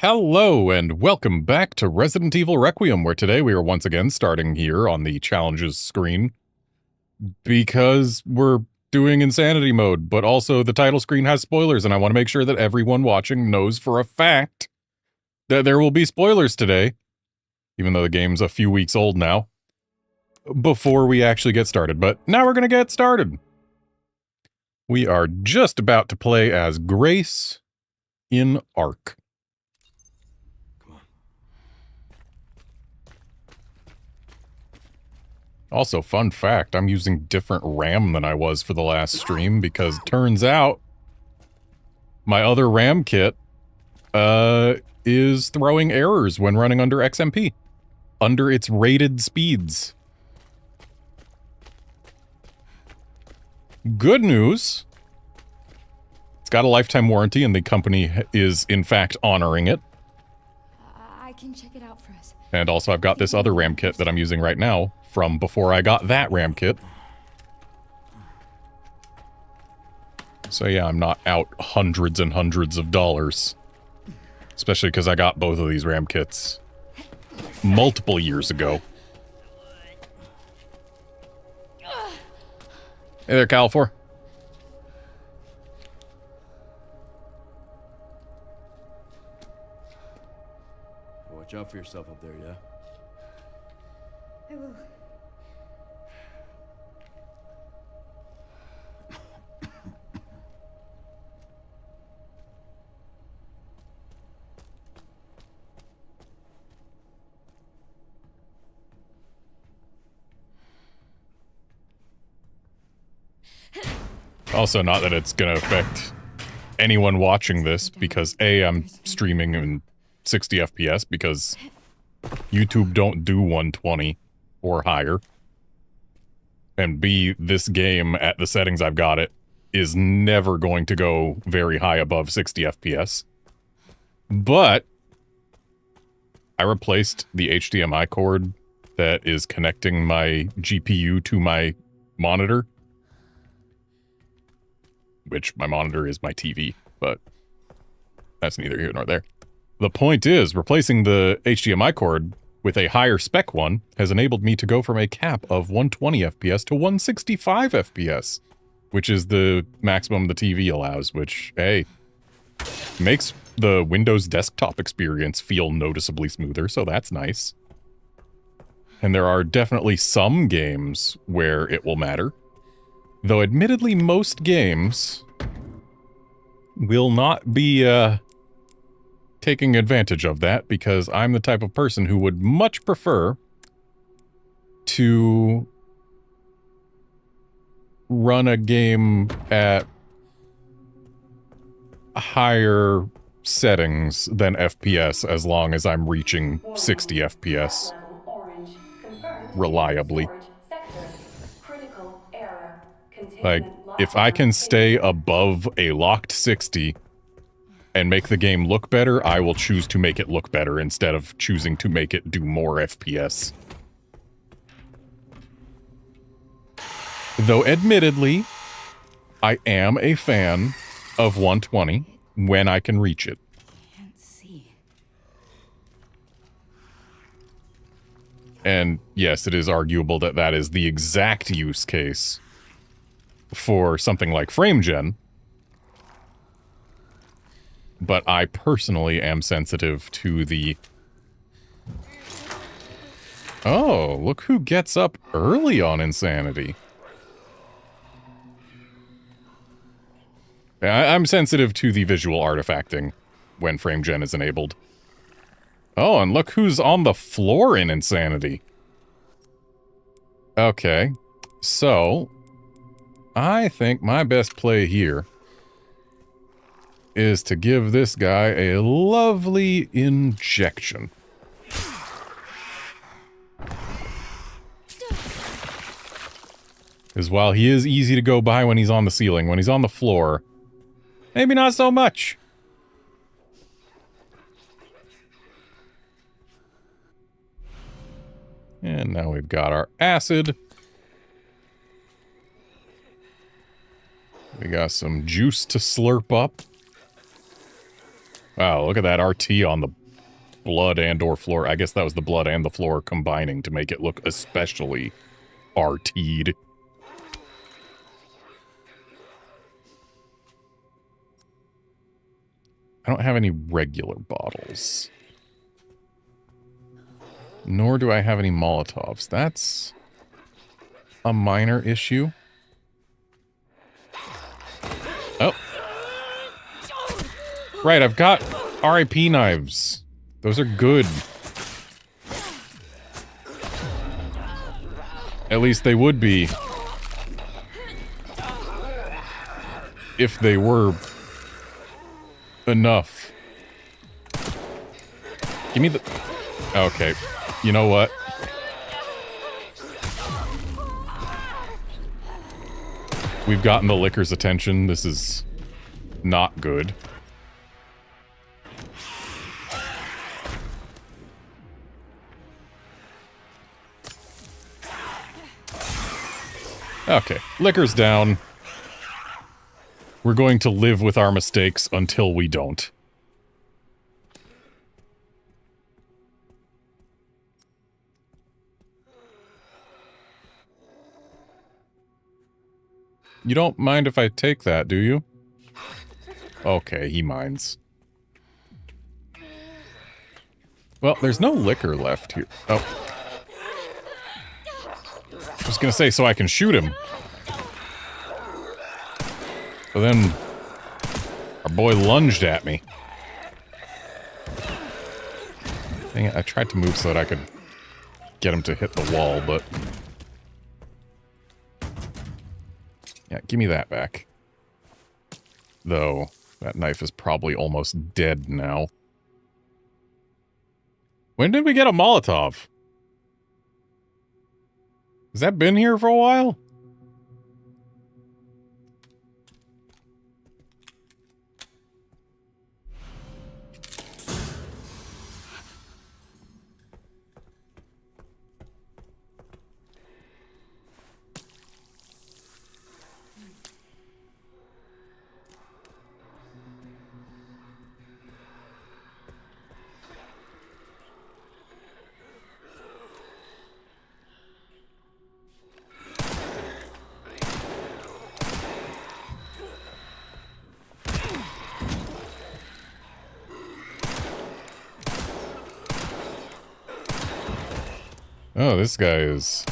Hello and welcome back to Resident Evil Requiem, where today we are once again starting here on the challenges screen because we're doing insanity mode, but also the title screen has spoilers and I want to make sure that everyone watching knows for a fact that there will be spoilers today, even though the game's a few weeks old now, before we actually get started. But now we're going to get started. We are just about to play as Grace in Ark. Also, fun fact, I'm using different RAM than I was for the last stream because turns out my other RAM kit is throwing errors when running under XMP, under its rated speeds. Good news, it's got a lifetime warranty and the company is in fact honoring it. I can check it out for us. And also I've got this other RAM kit that I'm using right now from before I got that RAM kit. So yeah, I'm not out hundreds and hundreds of dollars. Especially because I got both of these RAM kits multiple years ago. Hey there, Califor. Watch out for yourself up there, yeah? I will. Also, not that it's gonna affect anyone watching this, because A, I'm streaming in 60 FPS, because YouTube don't do 120 or higher. And B, this game, at the settings I've got it, is never going to go very high above 60 FPS. But I replaced the HDMI cord that is connecting my GPU to my monitor, which my monitor is my TV, but that's neither here nor there. The point is, replacing the HDMI cord with a higher spec one has enabled me to go from a cap of 120 FPS to 165 FPS, which is the maximum the TV allows, which, hey, makes the Windows desktop experience feel noticeably smoother, so that's nice. And there are definitely some games where it will matter. Though admittedly, most games will not be taking advantage of that, because I'm the type of person who would much prefer to run a game at higher settings than FPS as long as I'm reaching 60 FPS reliably. Like, if I can stay above a locked 60 and make the game look better, I will choose to make it look better instead of choosing to make it do more FPS. Though admittedly, I am a fan of 120 when I can reach it. Can't see. And yes, it is arguable that that is the exact use case for something like FrameGen, but I personally am sensitive to the... Oh, look who gets up early on Insanity. I'm sensitive to the visual artifacting when FrameGen is enabled. Oh, and look who's on the floor in Insanity. Okay, so I think my best play here is to give this guy a lovely injection. Because while he is easy to go by when he's on the ceiling, when he's on the floor, maybe not so much. And now we've got our acid. We got some juice to slurp up. Wow, look at that RT on the blood and or floor. I guess that was the blood and the floor combining to make it look especially RT'd. I don't have any regular bottles. Nor do I have any Molotovs. That's a minor issue. Oh. Right, I've got RIP knives. Those are good. At least they would be. If they were enough. Give me the... Okay. You know what? We've gotten the Licker's attention. This is not good. Okay, Licker's down. We're going to live with our mistakes until we don't. You don't mind if I take that, do you? Okay, he minds. Well, there's no liquor left here. Oh. I was gonna say, so I can shoot him. But then, our boy lunged at me. Dang it, I tried to move so that I could get him to hit the wall, but... Yeah, give me that back. Though, that knife is probably almost dead now. When did we get a Molotov? Has that been here for a while? Oh, this guy is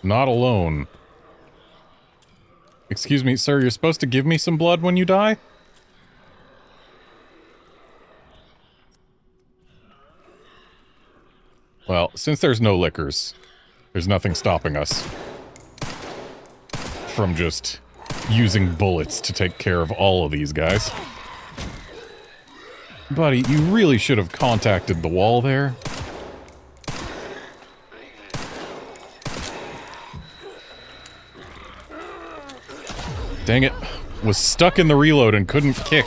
not alone. Excuse me, sir, you're supposed to give me some blood when you die? Well, since there's no liquors, there's nothing stopping us from just using bullets to take care of all of these guys. Buddy, you really should have contacted the wall there. Dang it. Was stuck in the reload and couldn't kick.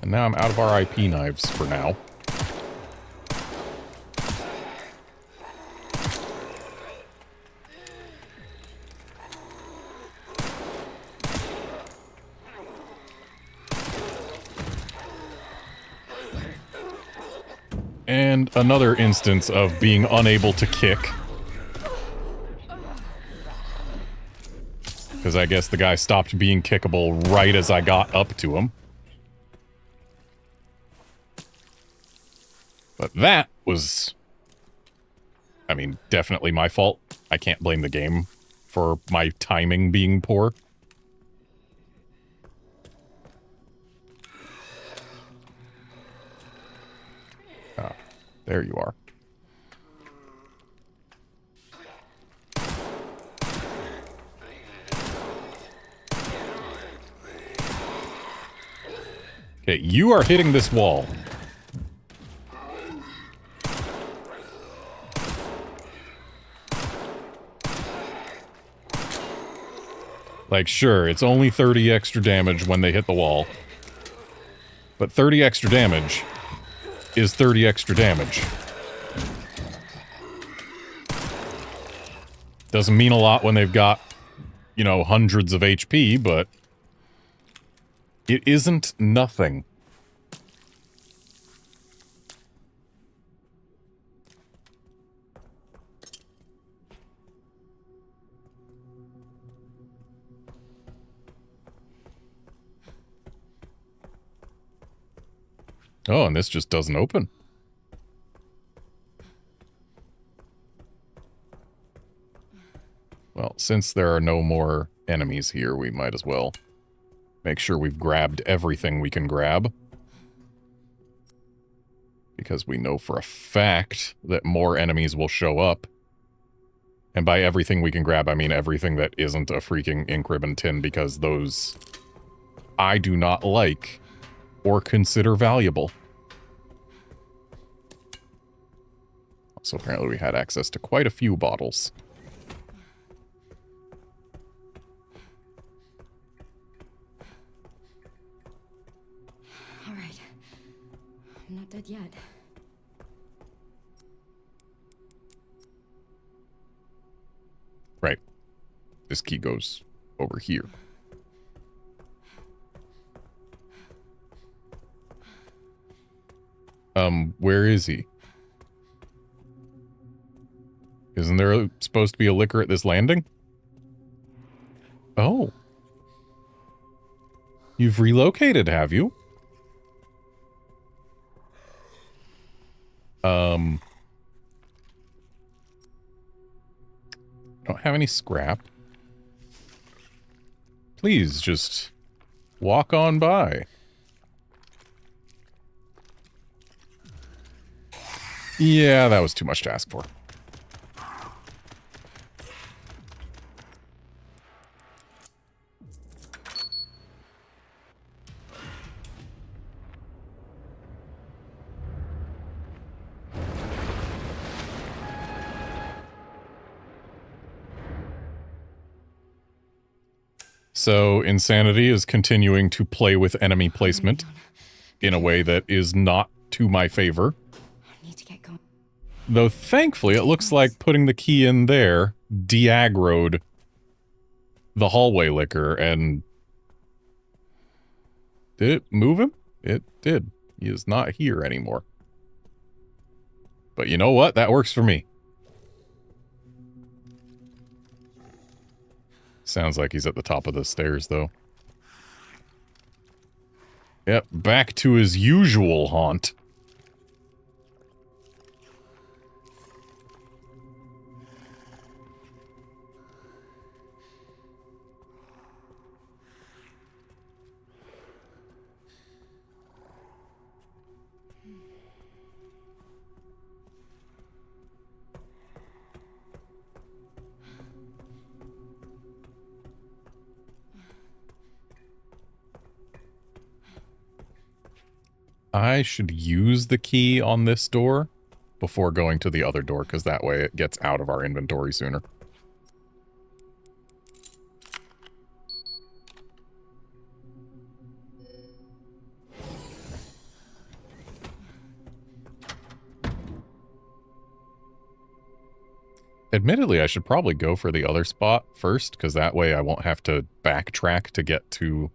And now I'm out of RIP knives for now. And another instance of being unable to kick. Because I guess the guy stopped being kickable right as I got up to him. But that was... I mean, definitely my fault. I can't blame the game for my timing being poor. There you are. Okay, you are hitting this wall. Like, sure, it's only 30 extra damage when they hit the wall. But 30 extra damage is 30 extra damage. Doesn't mean a lot when they've got, you know, hundreds of HP, but it isn't nothing. Oh, and this just doesn't open. Well, since there are no more enemies here, we might as well make sure we've grabbed everything we can grab. Because we know for a fact that more enemies will show up. And by everything we can grab, I mean everything that isn't a freaking ink ribbon tin, because those I do not like or consider valuable. So apparently we had access to quite a few bottles. All right. I'm not dead yet. Right. This key goes over here. Where is he? Isn't there supposed to be a liquor at this landing? Oh. You've relocated, have you? Don't have any scrap. Please, just walk on by. Yeah, that was too much to ask for. So, Insanity is continuing to play with enemy placement in a way that is not to my favor. I need to get going. Though, thankfully, it looks like putting the key in there de-aggroed the hallway liquor, and... Did it move him? It did. He is not here anymore. But you know what? That works for me. Sounds like he's at the top of the stairs, though. Yep, back to his usual haunt. I should use the key on this door before going to the other door, because that way it gets out of our inventory sooner. Admittedly, I should probably go for the other spot first, because that way I won't have to backtrack to get to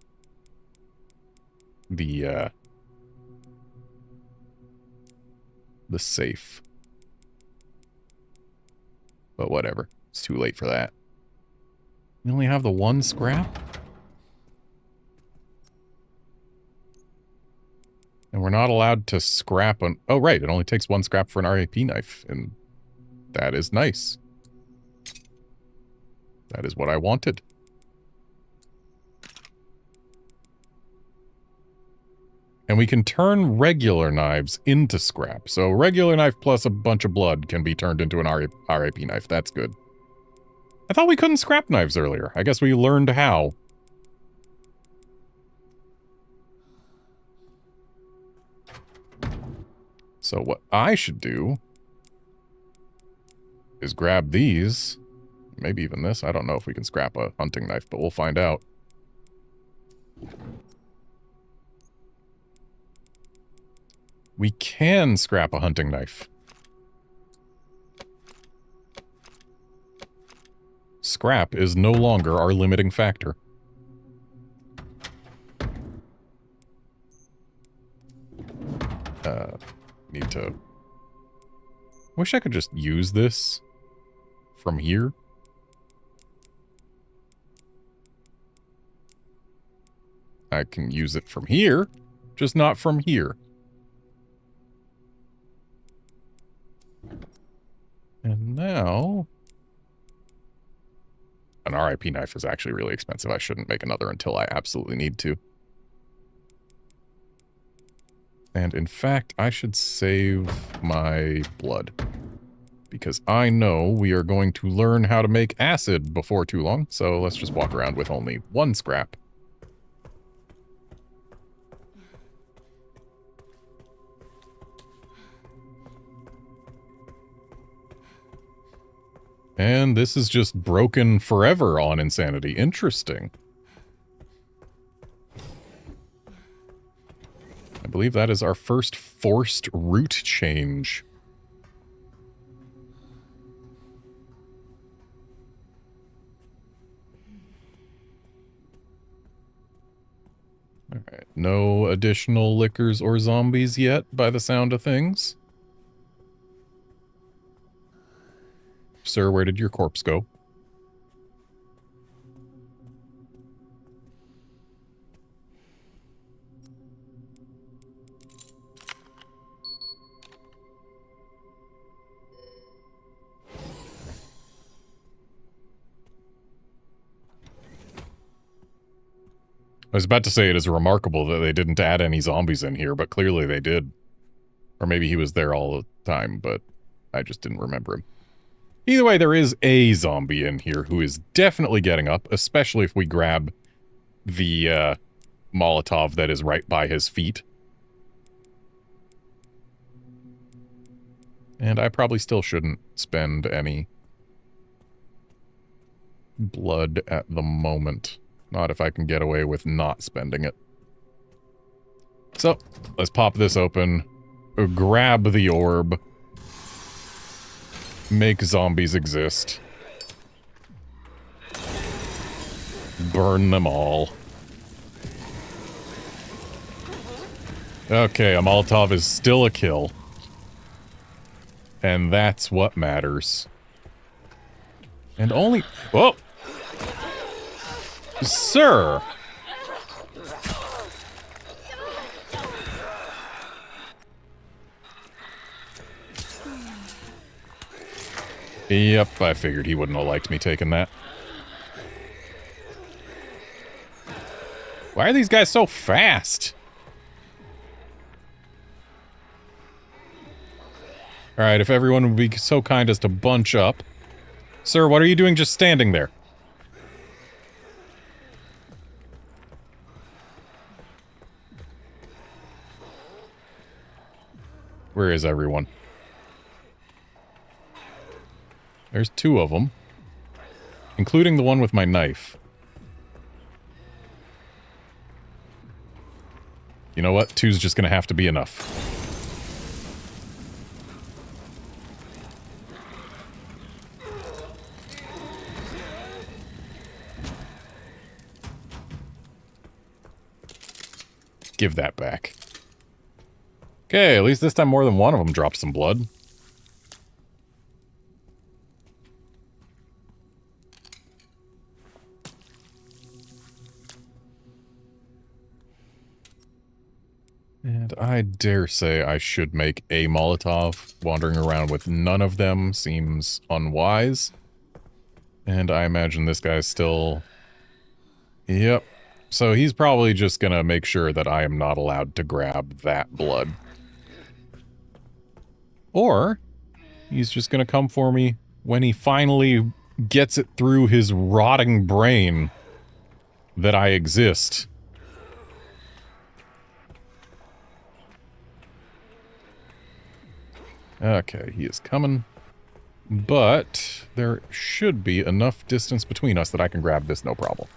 the safe. But whatever. It's too late for that. We only have the one scrap? And we're not allowed to scrap an... Oh, right. It only takes one scrap for an RAP knife. And that is nice. That is what I wanted. And we can turn regular knives into scrap. So regular knife plus a bunch of blood can be turned into an RAP knife. That's good. I thought we couldn't scrap knives earlier. I guess we learned how. So what I should do is grab these. Maybe even this. I don't know if we can scrap a hunting knife, but we'll find out. We can scrap a hunting knife. scrap is no longer our limiting factor. Need to... Wish I could just use this from here. I can use it from here, just not from here. And now... An RIP knife is actually really expensive. I shouldn't make another until I absolutely need to. And in fact, I should save my blood. Because I know we are going to learn how to make acid before too long, so let's just walk around with only one scrap. And this is just broken forever on insanity. Interesting. I believe that is our first forced route change. Alright, no additional lickers or zombies yet, by the sound of things. Sir, where did your corpse go? I was about to say it is remarkable that they didn't add any zombies in here, but clearly they did. Or maybe he was there all the time, but I just didn't remember him. Either way, there is a zombie in here who is definitely getting up, especially if we grab the Molotov that is right by his feet. And I probably still shouldn't spend any blood at the moment. Not if I can get away with not spending it. So, let's pop this open, grab the orb, make zombies exist, burn them all. Okay, a Molotov is still a kill. And that's what matters. And only... Whoa! Sir! Yep, I figured he wouldn't have liked me taking that. Why are these guys so fast? Alright, if everyone would be so kind as to bunch up. Sir, what are you doing just standing there? Where is everyone? There's two of them. Including the one with my knife. You know what? Two's just gonna have to be enough. Give that back. Okay, at least this time more than one of them dropped some blood. And I dare say I should make a Molotov. Wandering around with none of them seems unwise. And I imagine this guy's still... Yep. So he's probably just gonna make sure that I am not allowed to grab that blood. Or he's just gonna come for me when he finally gets it through his rotting brain that I exist. Okay, he is coming. But there should be enough distance between us that I can grab this no problem.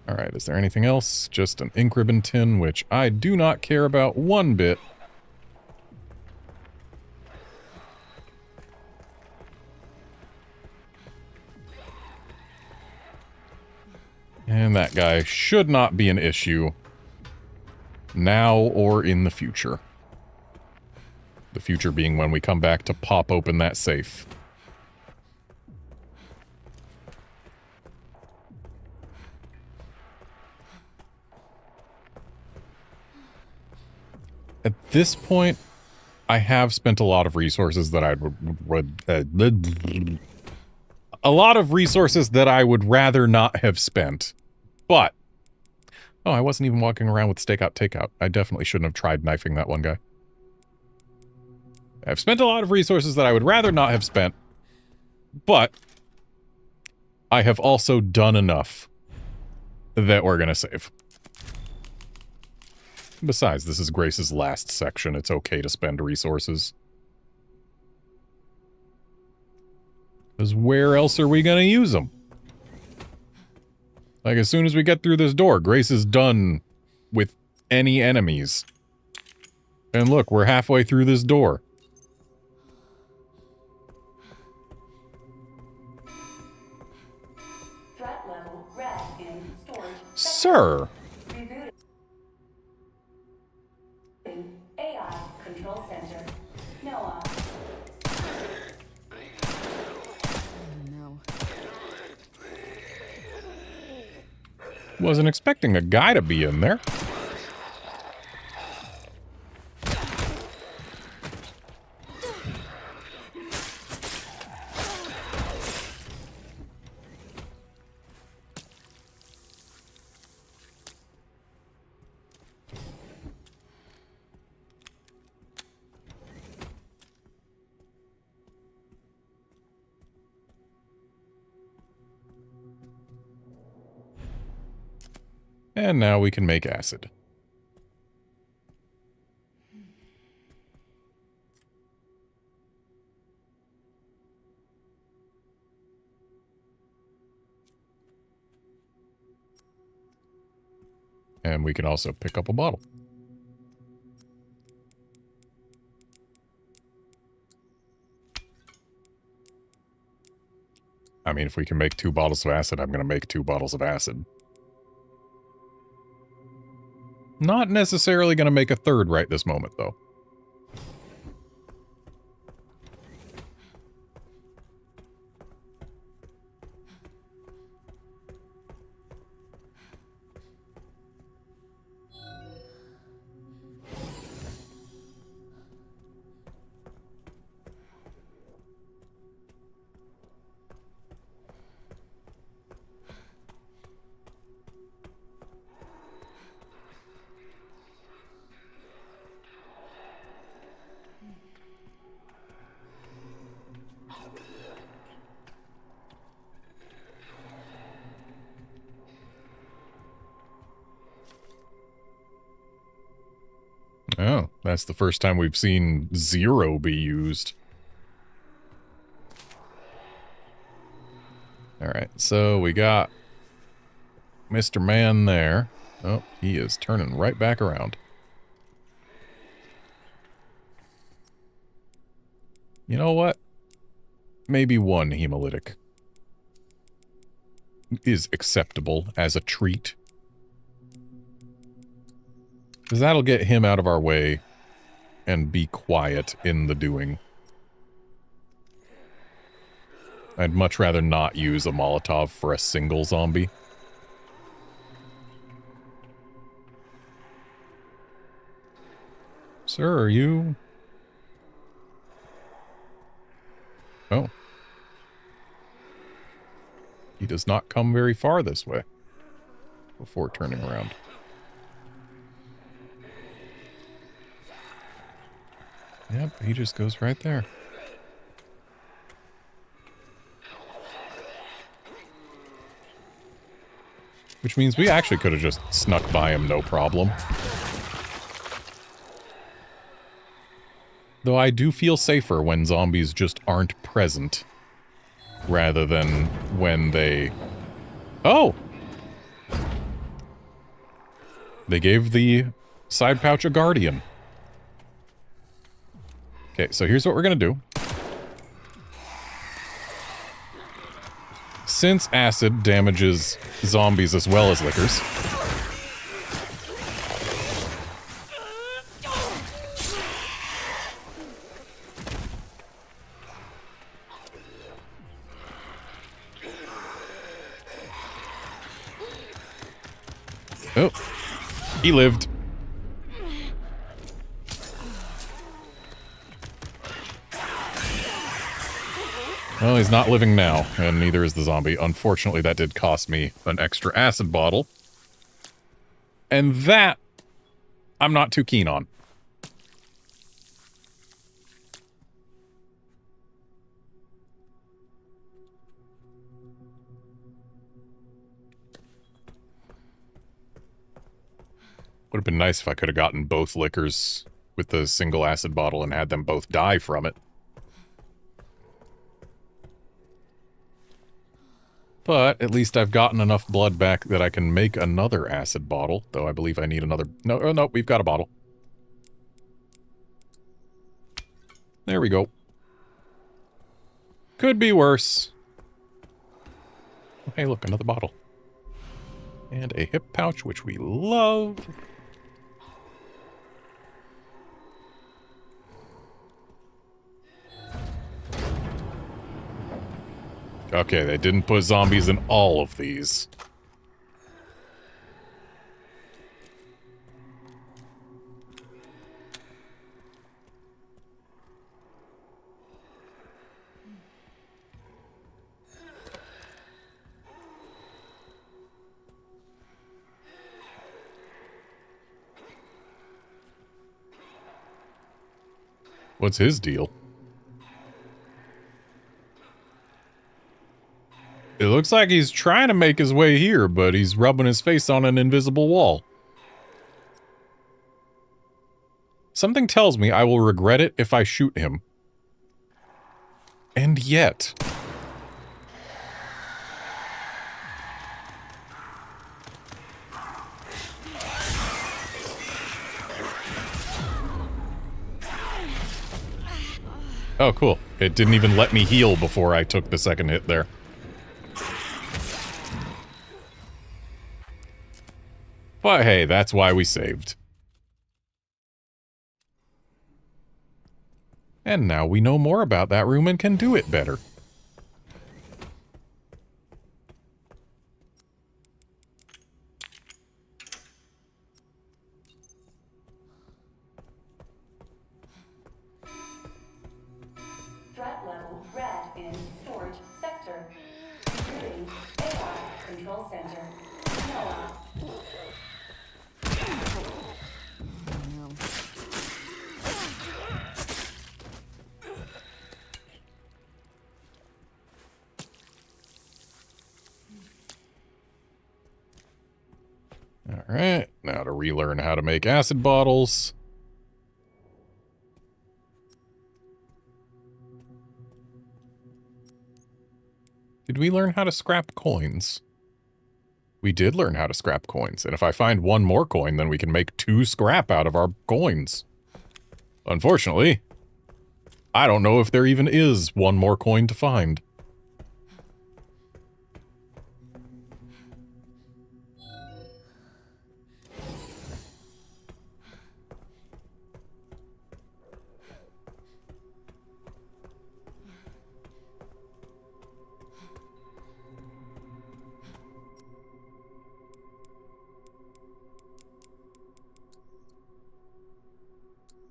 Alright, is there anything else? Just an ink ribbon tin, which I do not care about one bit. And that guy should not be an issue now or in the future. The future being when we come back to pop open that safe. At this point, I have spent a lot of resources that I would rather not have spent. But oh, I wasn't even walking around with stakeout takeout. I definitely shouldn't have tried knifing that one guy. I've spent a lot of resources that I would rather not have spent, but I have also done enough that we're gonna save. Besides, this is Grace's last section. It's okay to spend resources. Because where else are we going to use them? Like, as soon as we get through this door, Grace is done with any enemies. And look, we're halfway through this door. Threat level red in storage. Sir! AI control center. Noah. No. Wasn't expecting a guy to be in there. And now we can make acid. And we can also pick up a bottle. I mean, if we can make 2 bottles of acid, I'm going to make 2 bottles of acid. Not necessarily going to make a 3rd right this moment, though. Oh, that's the first time we've seen 0 be used. Alright, so we got Mr. Man there. Oh, he is turning right back around. You know what? Maybe 1 hemolytic is acceptable as a treat. Because that'll get him out of our way and be quiet in the doing. I'd much rather not use a Molotov for a single zombie. Sir, are you... Oh. He does not come very far this way before turning around. Yep, he just goes right there. Which means we actually could have just snuck by him, no problem. Though I do feel safer when zombies just aren't present, rather than when they... Oh! They gave the side pouch a guardian. Okay, so here's what we're gonna do. since acid damages zombies as well as lickers. Oh, he lived. Well, he's not living now, and neither is the zombie. Unfortunately, that did cost me an extra acid bottle. And that, I'm not too keen on. Would have been nice if I could have gotten both liquors with the single acid bottle and had them both die from it. But at least I've gotten enough blood back that I can make another acid bottle, though I believe I need another... No, oh no, we've got a bottle. There we go. Could be worse. Hey, look, another bottle. And a hip pouch, which we love. Okay, they didn't put zombies in all of these. What's his deal? It looks like he's trying to make his way here, but he's rubbing his face on an invisible wall. Something tells me I will regret it if I shoot him. And yet... Oh, cool. It didn't even let me heal before I took the second hit there. But hey, that's why we saved. And now we know more about that room and can do it better. Threat level red in storage sector. Including AI control center. NOAA. No. Alright, now to relearn how to make acid bottles. Did we learn how to scrap coins? We did learn how to scrap coins, and if I find one more coin, then we can make 2 scrap out of our coins. Unfortunately, I don't know if there even is one more coin to find.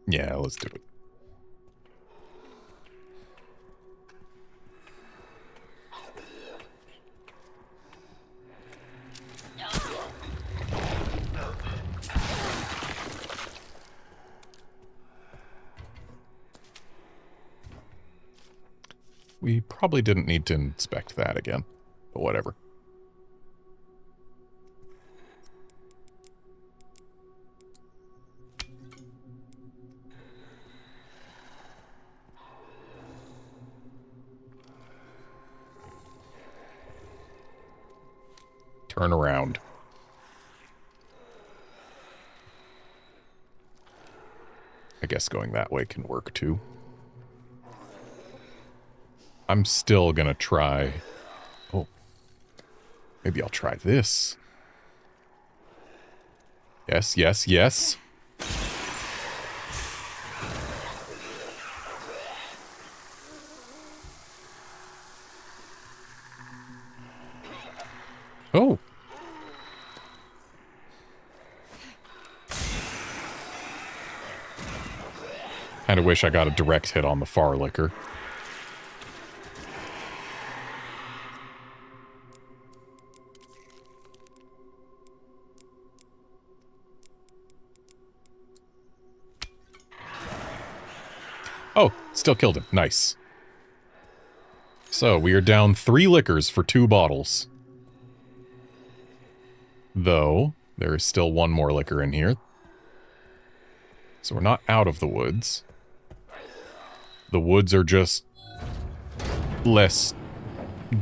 Yeah, let's do it. We probably didn't need to inspect that again, but whatever. Turn around. I guess going that way can work too. I'm still gonna try. Oh, Maybe I'll try this. Yes, yes, yes. Oh. Kind of wish I got a direct hit on the far liquor. Oh, still killed him. Nice. So, we are down 3 liquors for 2 bottles. Though, there is still 1 more liquor in here. So we're not out of the woods. The woods are just less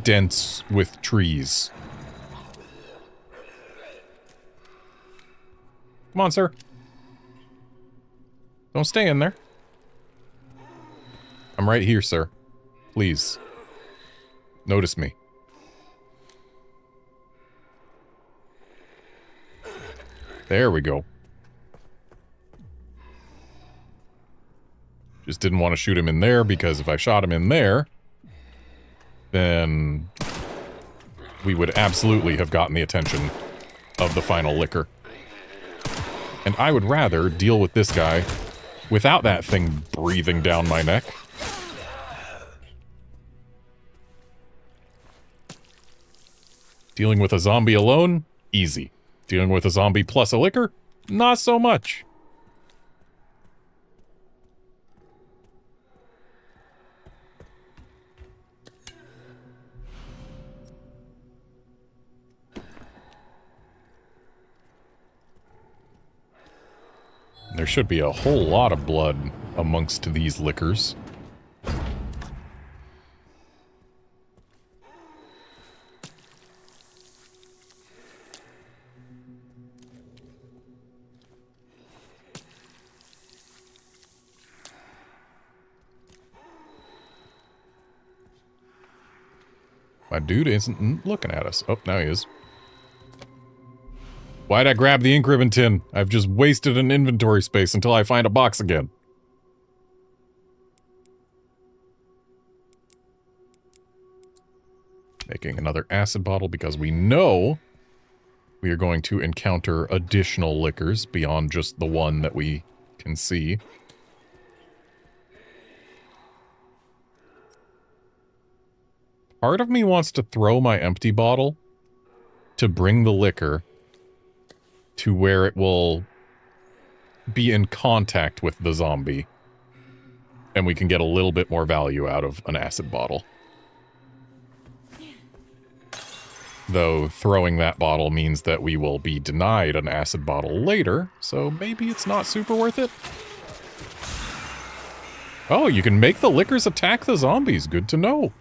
dense with trees. Come on, sir. Don't stay in there. I'm right here, sir. Please. Notice me. There we go. Just didn't want to shoot him in there, because if I shot him in there, then we would absolutely have gotten the attention of the final liquor. And I would rather deal with this guy without that thing breathing down my neck. Dealing with a zombie alone? Easy. Dealing with a zombie plus a liquor? Not so much. There should be a whole lot of blood amongst these liquors. My dude isn't looking at us. Oh, now he is. Why'd I grab the ink ribbon tin? I've just wasted an inventory space until I find a box again. Making another acid bottle because we know we are going to encounter additional liquors beyond just the one that we can see. Part of me wants to throw my empty bottle to bring the liquor to where it will be in contact with the zombie. And we can get a little bit more value out of an acid bottle. Though throwing that bottle means that we will be denied an acid bottle later, so maybe it's not super worth it. Oh, you can make the liquors attack the zombies. Good to know.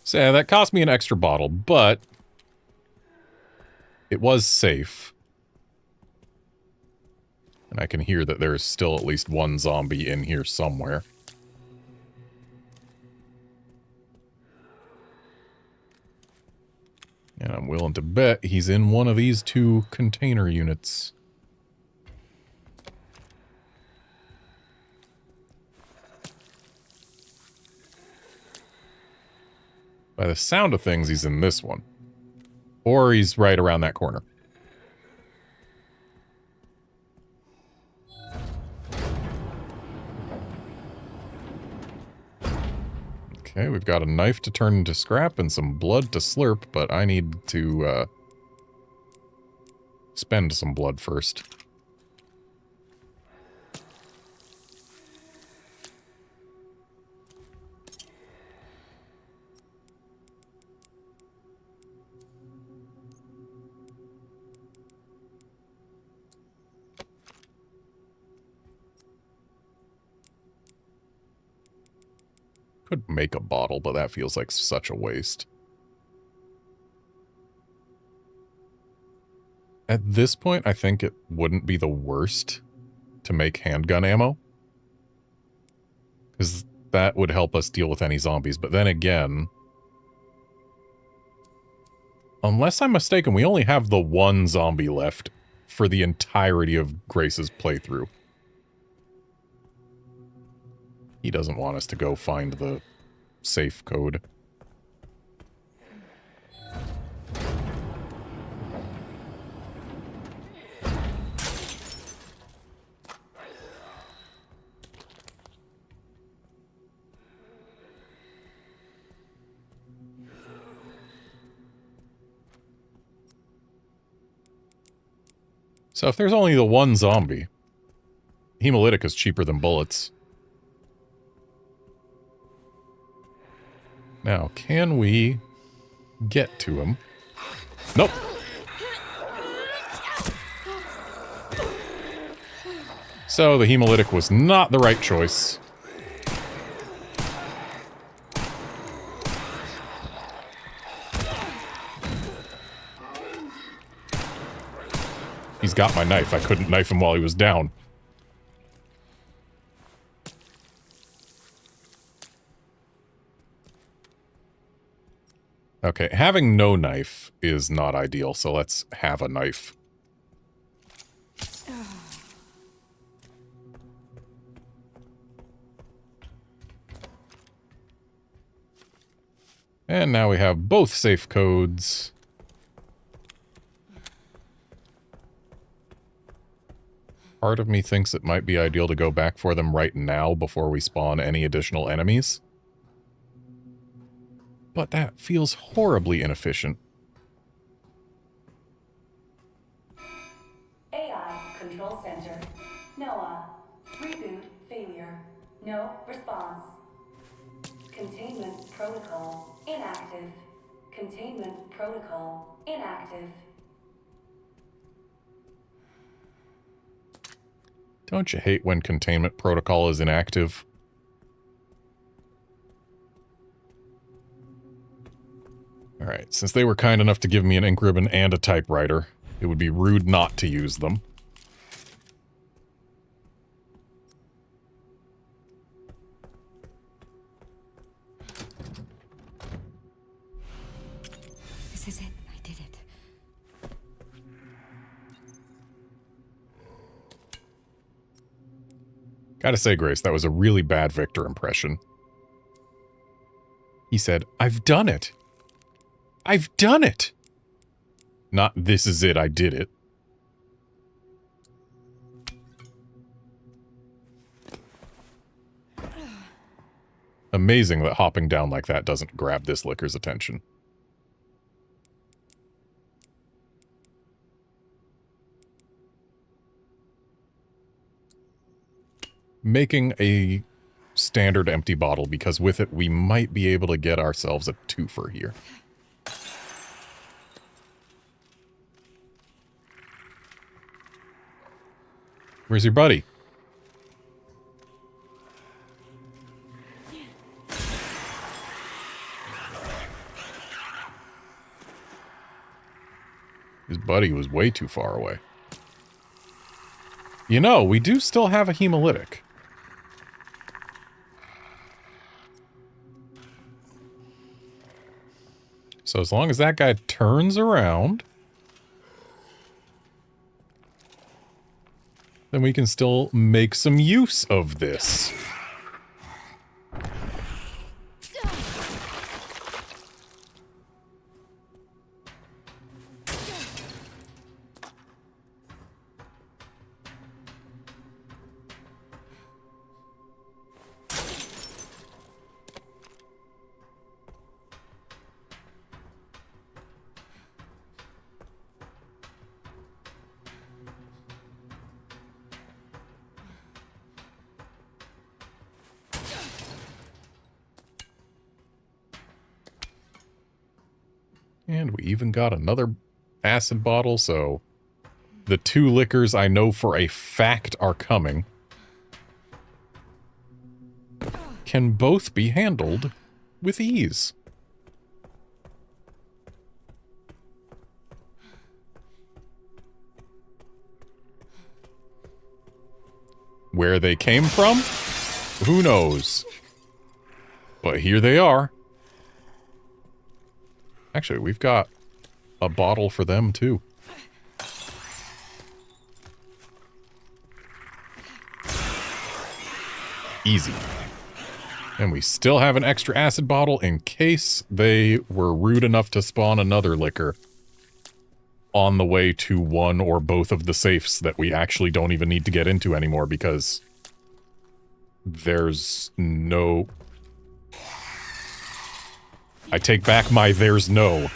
So yeah, that cost me an extra bottle, but it was safe. And I can hear that there is still at least one zombie in here somewhere. And I'm willing to bet he's in one of these 2 container units. By the sound of things, he's in this one. Or he's right around that corner. Okay, we've got a knife to turn into scrap and some blood to slurp, but I need to spend some blood first. Could make a bottle, but that feels like such a waste. At this point, I think it wouldn't be the worst to make handgun ammo. Because that would help us deal with any zombies. But then again, unless I'm mistaken, we only have the one zombie left for the entirety of Grace's playthrough. He doesn't want us to go find the safe code. So if there's only the one zombie, hemolytic is cheaper than bullets. Now, can we get to him? Nope. So the hemolytic was not the right choice. He's got my knife. I couldn't knife him while he was down. Okay, having no knife is not ideal, so let's have a knife. And now we have both safe codes. Part of me thinks it might be ideal to go back for them right now before we spawn any additional enemies. But that feels horribly inefficient. AI Control Center. NOAA. Reboot failure. No response. Containment protocol inactive. Containment protocol inactive. Don't you hate when containment protocol is inactive? Alright, since they were kind enough to give me an ink ribbon and a typewriter, it would be rude not to use them. This is it. I did it. Gotta say, Grace, that was a really bad Victor impression. He said, "I've done it. I've done it!" Not, "This is it, I did it." Amazing that hopping down like that doesn't grab this licker's attention. Making a standard empty bottle, because with it we might be able to get ourselves a twofer here. Where's your buddy? His buddy was way too far away. You know, we do still have a hemolytic. So as long as that guy turns around, then we can still make some use of this. And we even got another acid bottle, so the two liquors I know for a fact are coming. can both be handled with ease. Where they came from? Who knows? But here they are. Actually, we've got a bottle for them, too. Easy. And we still have an extra acid bottle in case they were rude enough to spawn another liquor on the way to one or both of the safes that we actually don't even need to get into anymore because there's no... I take back my there's no.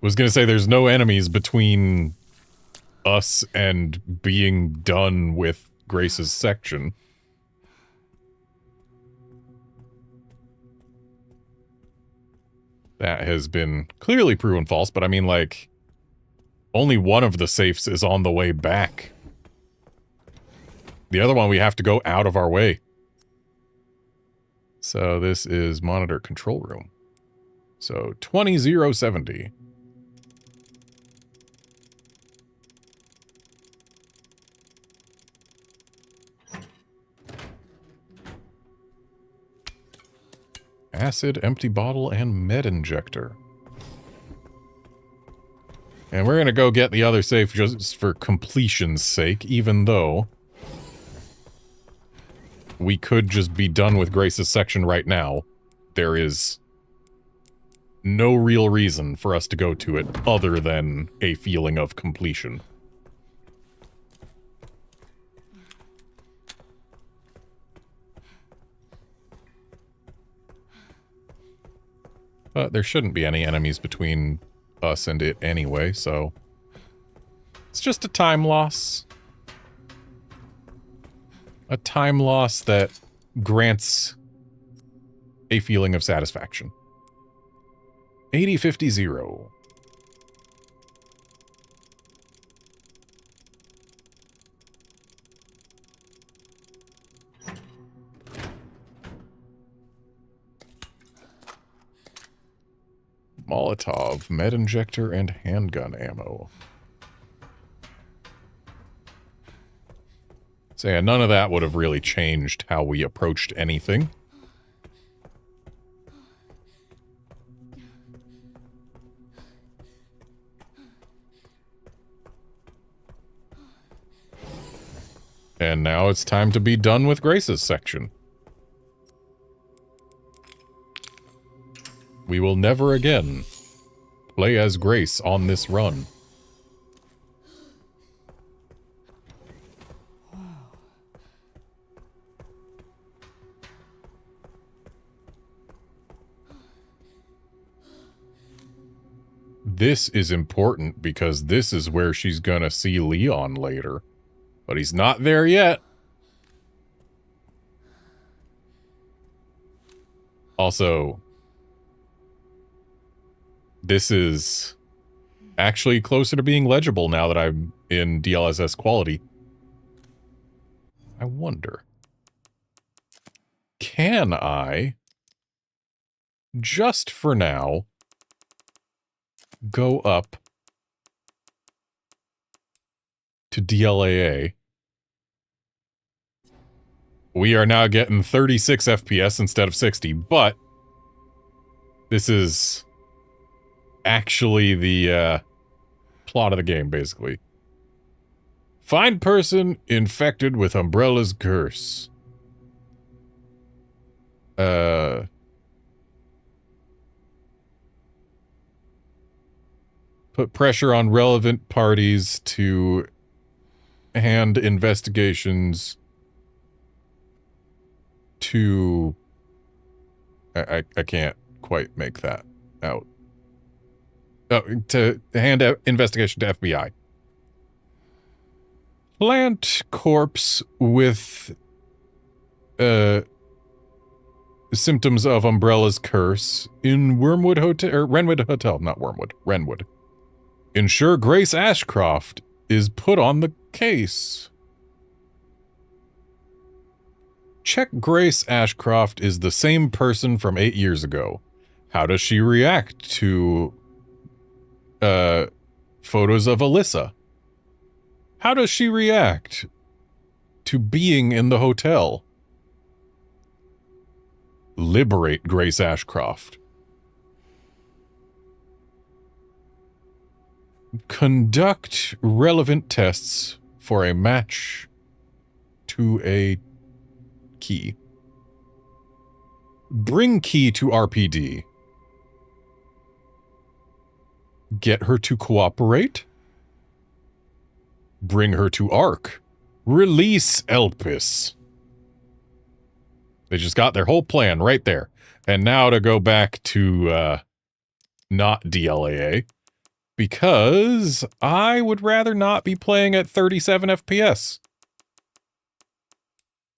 Was gonna say there's no enemies between us and being done with Grace's section. That has been clearly proven false, but I mean, like, only one of the safes is on the way back. The other one we have to go out of our way. So this is monitor control room. So 20070. Acid, empty bottle, and med injector. And we're gonna go get the other safe just for completion's sake, even though we could just be done with Grace's section right now. There is no real reason for us to go to it other than a feeling of completion. But there shouldn't be any enemies between us and it anyway, so it's just a time loss. A time loss that grants a feeling of satisfaction. 8050. Molotov, med injector, and handgun ammo. So yeah, none of that would have really changed how we approached anything. And now it's time to be done with Grace's section. We will never again play as Grace on this run. This is important because this is where she's gonna see Leon later. But he's not there yet. Also, this is actually closer to being legible now that I'm in DLSS quality. I wonder, can I, just for now, go up to DLAA? We are now getting 36 FPS instead of 60, but this is actually the plot of the game, basically. Find person infected with Umbrella's curse. Put pressure on relevant parties to hand investigations to... I can't quite make that out. To hand out investigation to FBI. Plant corpse with symptoms of Umbrella's curse in Wormwood Hotel, or Renwood Hotel, not Wormwood, Renwood. Ensure Grace Ashcroft is put on the case. Check Grace Ashcroft is the same person from 8 years ago. How does she react to photos of Alyssa? How does she react to being in the hotel? Liberate Grace Ashcroft. Conduct relevant tests for a match to a key. Bring key to RPD. Get her to cooperate. Bring her to ARC. Release Elpis. They just got their whole plan right there. And now to go back to not DLAA. Because I would rather not be playing at 37 FPS.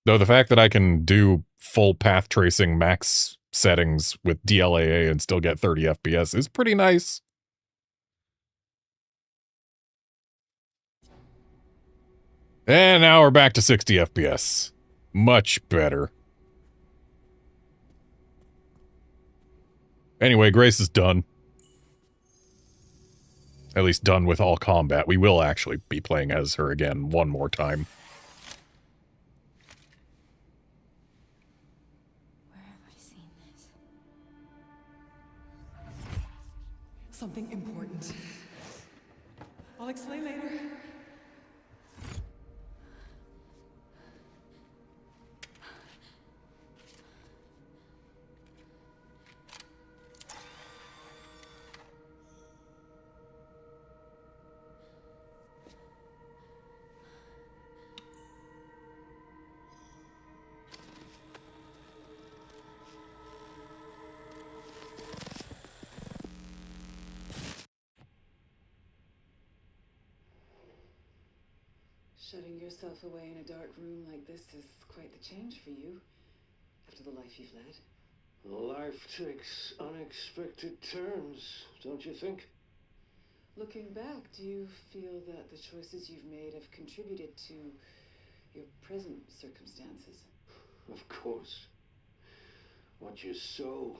Though the fact that I can do full path tracing max settings with DLAA and still get 30 FPS is pretty nice. And now we're back to 60 FPS. Much better. Anyway, Grace is done. At least done with all combat. We will actually be playing as her again one more time. Where have I seen this? Something important. I'll explain later. Shutting yourself away in a dark room like this is quite the change for you, after the life you've led. Life takes unexpected turns, don't you think? Looking back, do you feel that the choices you've made have contributed to your present circumstances? Of course. What you sow,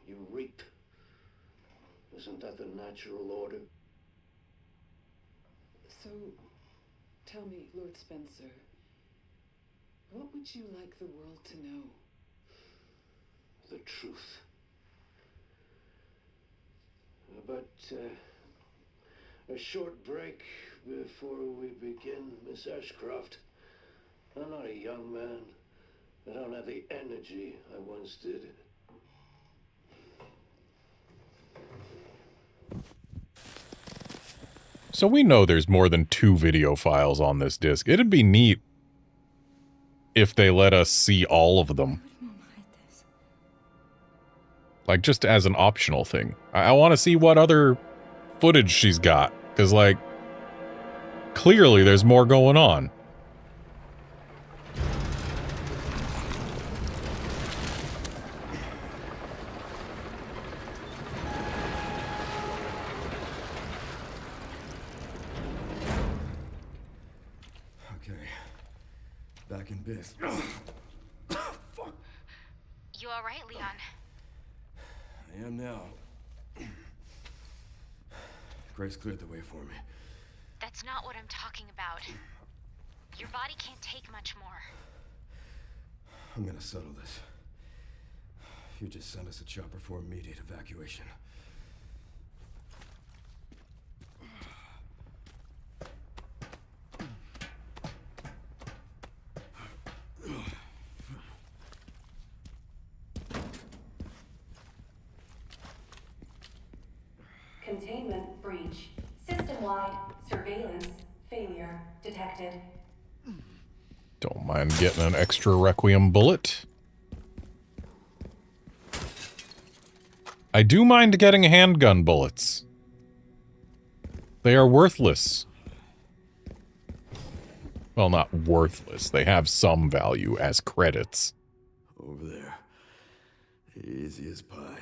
you reap. Isn't that the natural order? So, tell me, Lord Spencer, what would you like the world to know? The truth. But, a short break before we begin, Miss Ashcroft. I'm not a young man. I don't have the energy I once did. So we know there's more than 2 video files on this disc. It'd be neat if they let us see all of them. Mom hide this. Like, just as an optional thing. I want to see what other footage she's got. Because, like, clearly there's more going on. Okay. Back in biz. Fuck. You all right, Leon? I am now. Grace cleared the way for me. That's not what I'm talking about. Your body can't take much more. I'm gonna settle this. You just send us a chopper for immediate evacuation. Containment breach. System-wide surveillance failure detected. Don't mind getting an extra Requiem bullet. I do mind getting handgun bullets. They are worthless. Well, not worthless. They have some value as credits. Over there. Easy as pie.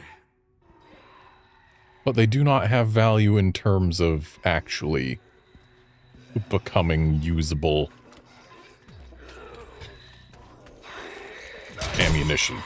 But they do not have value in terms of actually becoming usable ammunition.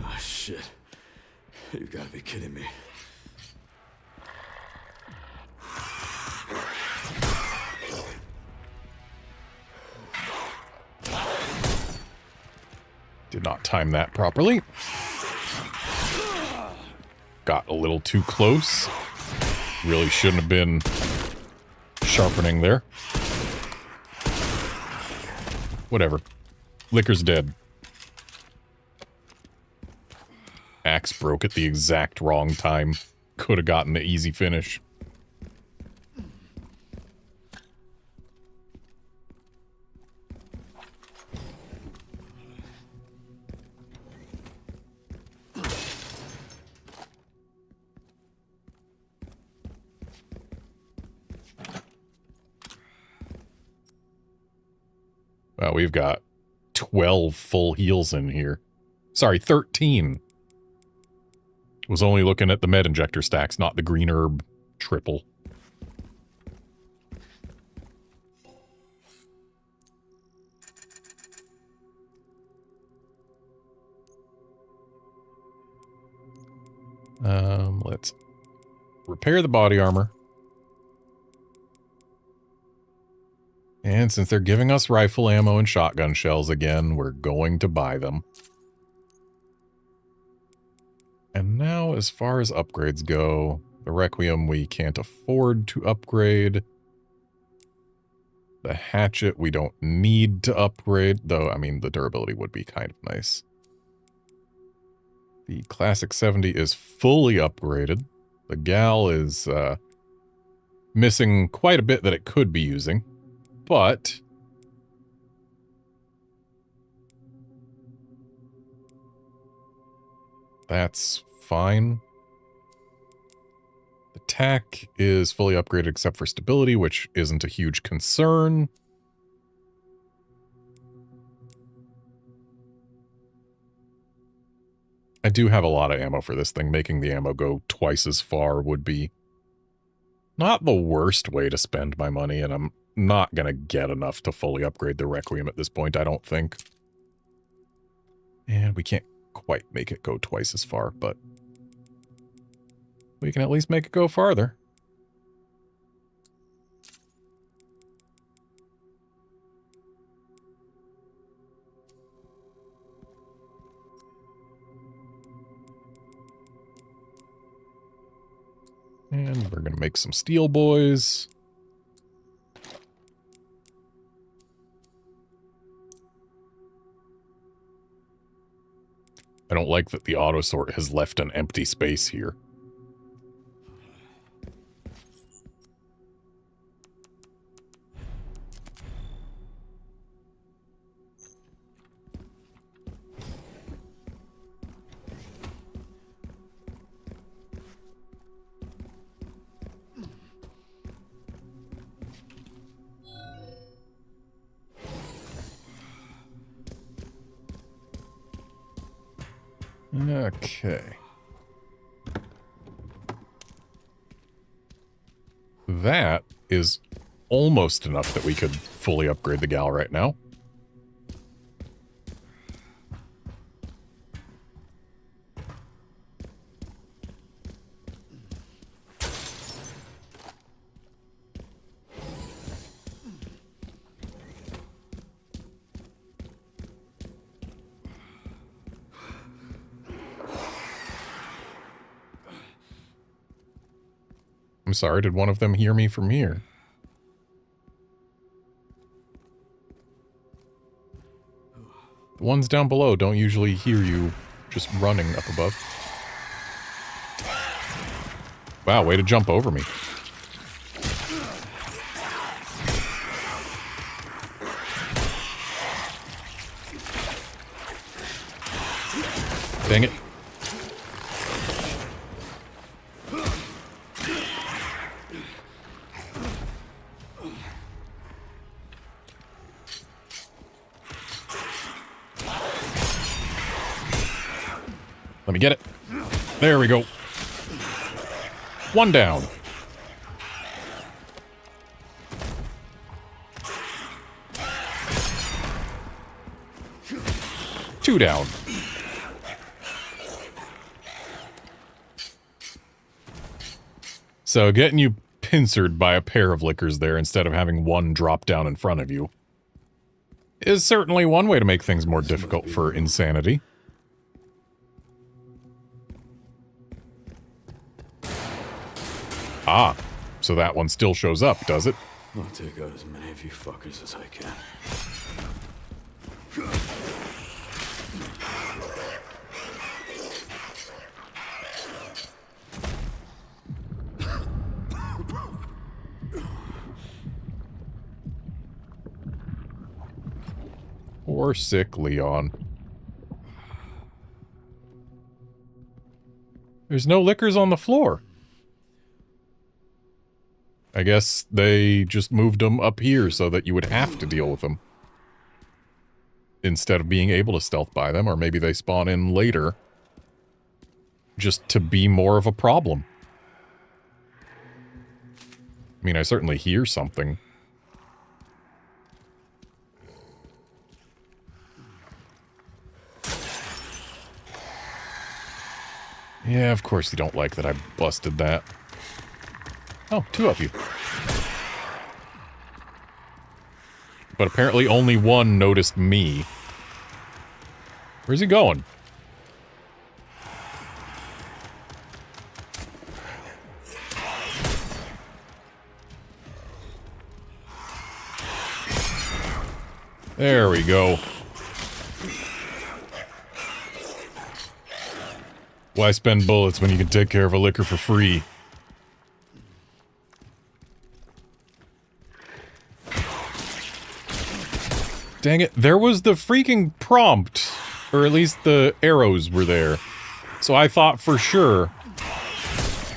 Oh, shit. You've got to be kidding me. Did not time that properly. Got a little too close. Really shouldn't have been sharpening there. Whatever. Liquor's dead. Axe broke at the exact wrong time. Could have gotten the easy finish. Well, we've got 12 full heals in here. Sorry, 13. Was only looking at the med injector stacks, not the green herb triple. Let's repair the body armor. And since they're giving us rifle ammo and shotgun shells again, we're going to buy them. And now, as far as upgrades go, the Requiem we can't afford to upgrade. The hatchet we don't need to upgrade, though, I mean, the durability would be kind of nice. The Classic 70 is fully upgraded. The Gal is missing quite a bit that it could be using, but that's fine. The TAC is fully upgraded except for stability, which isn't a huge concern. I do have a lot of ammo for this thing. Making the ammo go twice as far would be not the worst way to spend my money, and I'm not going to get enough to fully upgrade the Requiem at this point, I don't think. And we can't quite make it go twice as far, but we can at least make it go farther. And we're going to make some steel boys. I don't like that the auto sort has left an empty space here. Okay. That is almost enough that we could fully upgrade the Gal right now. I'm sorry, did one of them hear me from here? The ones down below don't usually hear you just running up above. Wow, way to jump over me. Dang it. Let me get it. There we go. One down. Two down. So getting you pincered by a pair of lickers there instead of having one drop down in front of you is certainly one way to make things more difficult for insanity. Ah, so that one still shows up, does it? I'll take out as many of you fuckers as I can. Poor sick Leon. There's no liquors on the floor. I guess they just moved them up here so that you would have to deal with them. Instead of being able to stealth by them, or maybe they spawn in later. Just to be more of a problem. I mean, I certainly hear something. Yeah, of course you don't like that I busted that. Oh, two of you. But apparently only one noticed me. Where's he going? There we go. Why spend bullets when you can take care of a liquor for free? Dang it, there was the freaking prompt. Or at least the arrows were there. So I thought for sure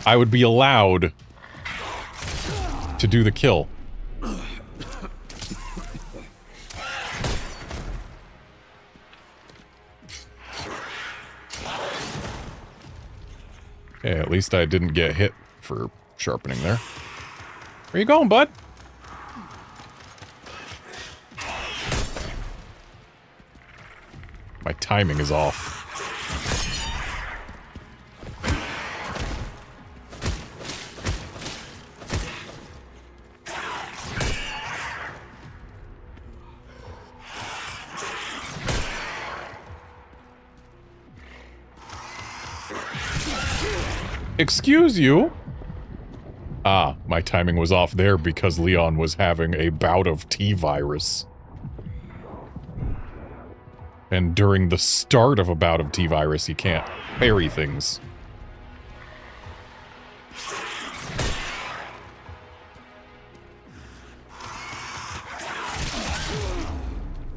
I would be allowed to do the kill. Yeah, at least I didn't get hit for sharpening there. Where you going, bud? My timing is off. Excuse you? Ah, my timing was off there because Leon was having a bout of T-virus. And during the start of a bout of T-virus, he can't parry things.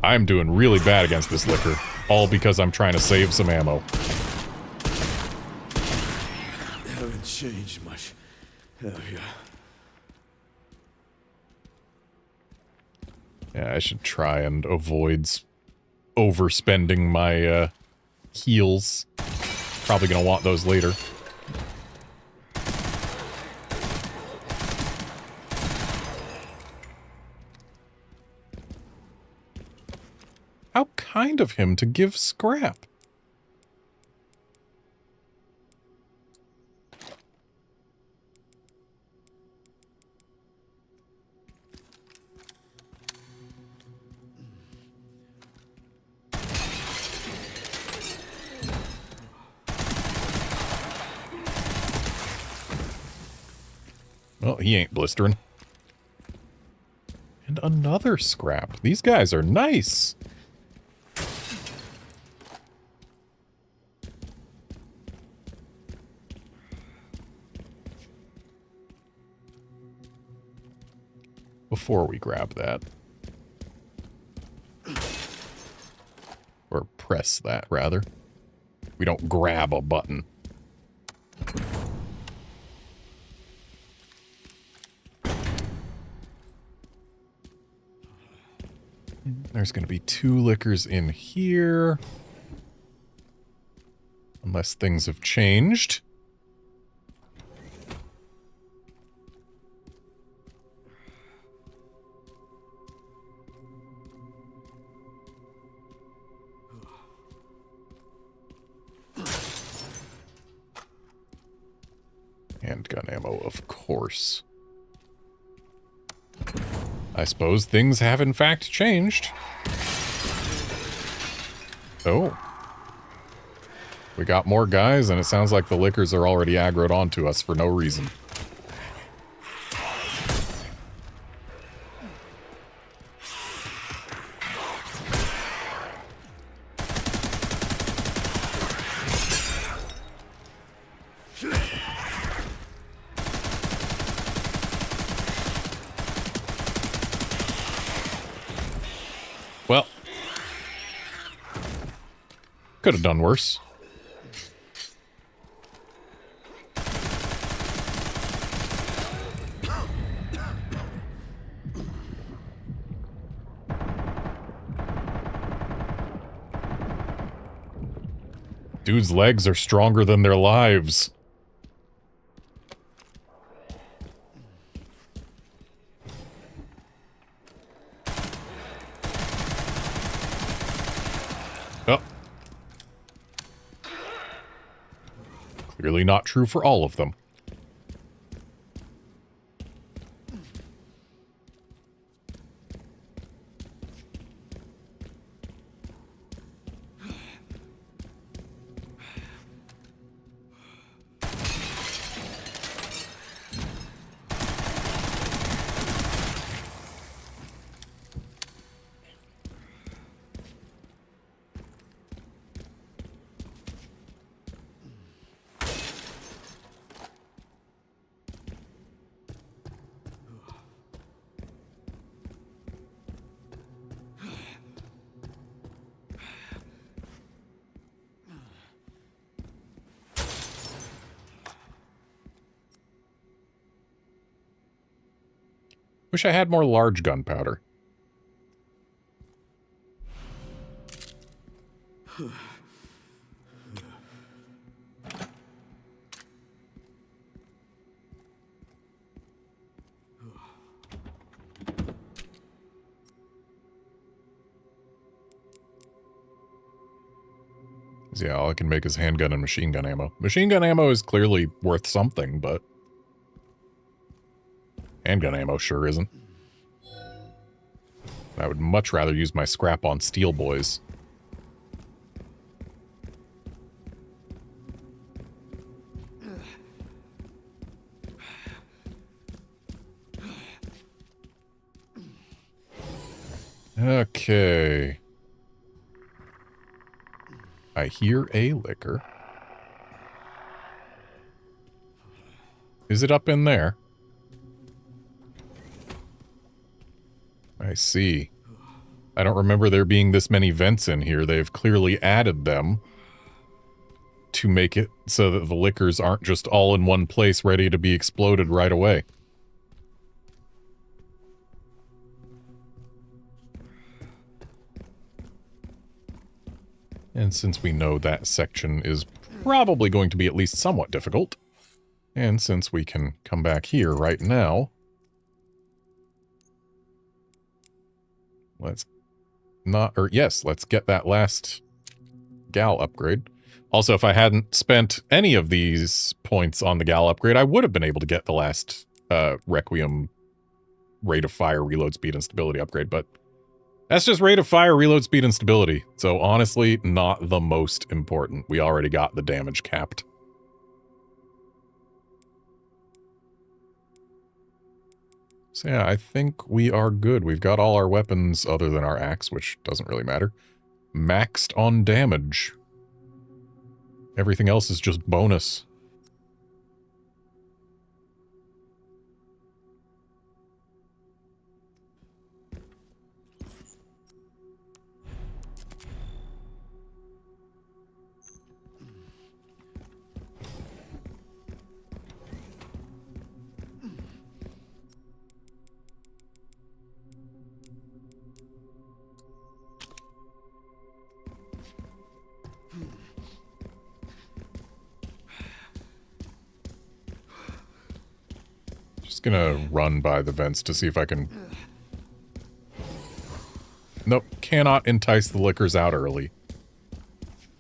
I'm doing really bad against this liquor, all because I'm trying to save some ammo. Haven't changed much, have you? Yeah, I should try and avoid overspending my heals. Probably gonna want those later. How kind of him to give scrap. Well, he ain't blistering. And another scrap. These guys are nice. before we grab that. Or press that, rather. We don't grab a button. There's going to be 2 liquors in here. Unless things have changed. Handgun ammo, of course. I suppose things have in fact changed. Oh. We got more guys, and it sounds like the liquors are already aggroed onto us for no reason. Well, could have done worse. Dude's legs are stronger than their lives. Oh. Clearly not true for all of them. Wish I had more large gunpowder. Yeah, all I can make is handgun and machine gun ammo. Machine gun ammo is clearly worth something, but handgun ammo sure isn't. I would much rather use my scrap on steel boys. Okay. I hear a liquor. Is it up in there? I see. I don't remember there being this many vents in here. They've clearly added them to make it so that the liquors aren't just all in one place ready to be exploded right away. And since we know that section is probably going to be at least somewhat difficult, and since we can come back here right now, let's get that last gal upgrade. Also, if I hadn't spent any of these points on the gal upgrade, I would have been able to get the last Requiem rate of fire, reload speed, and stability upgrade, but that's just rate of fire, reload speed, and stability. So honestly, not the most important. We already got the damage capped. So yeah, I think we are good. We've got all our weapons other than our axe, which doesn't really matter, maxed on damage. Everything else is just bonus. Gonna run by the vents to see if I can... Nope, cannot entice the lickers out early.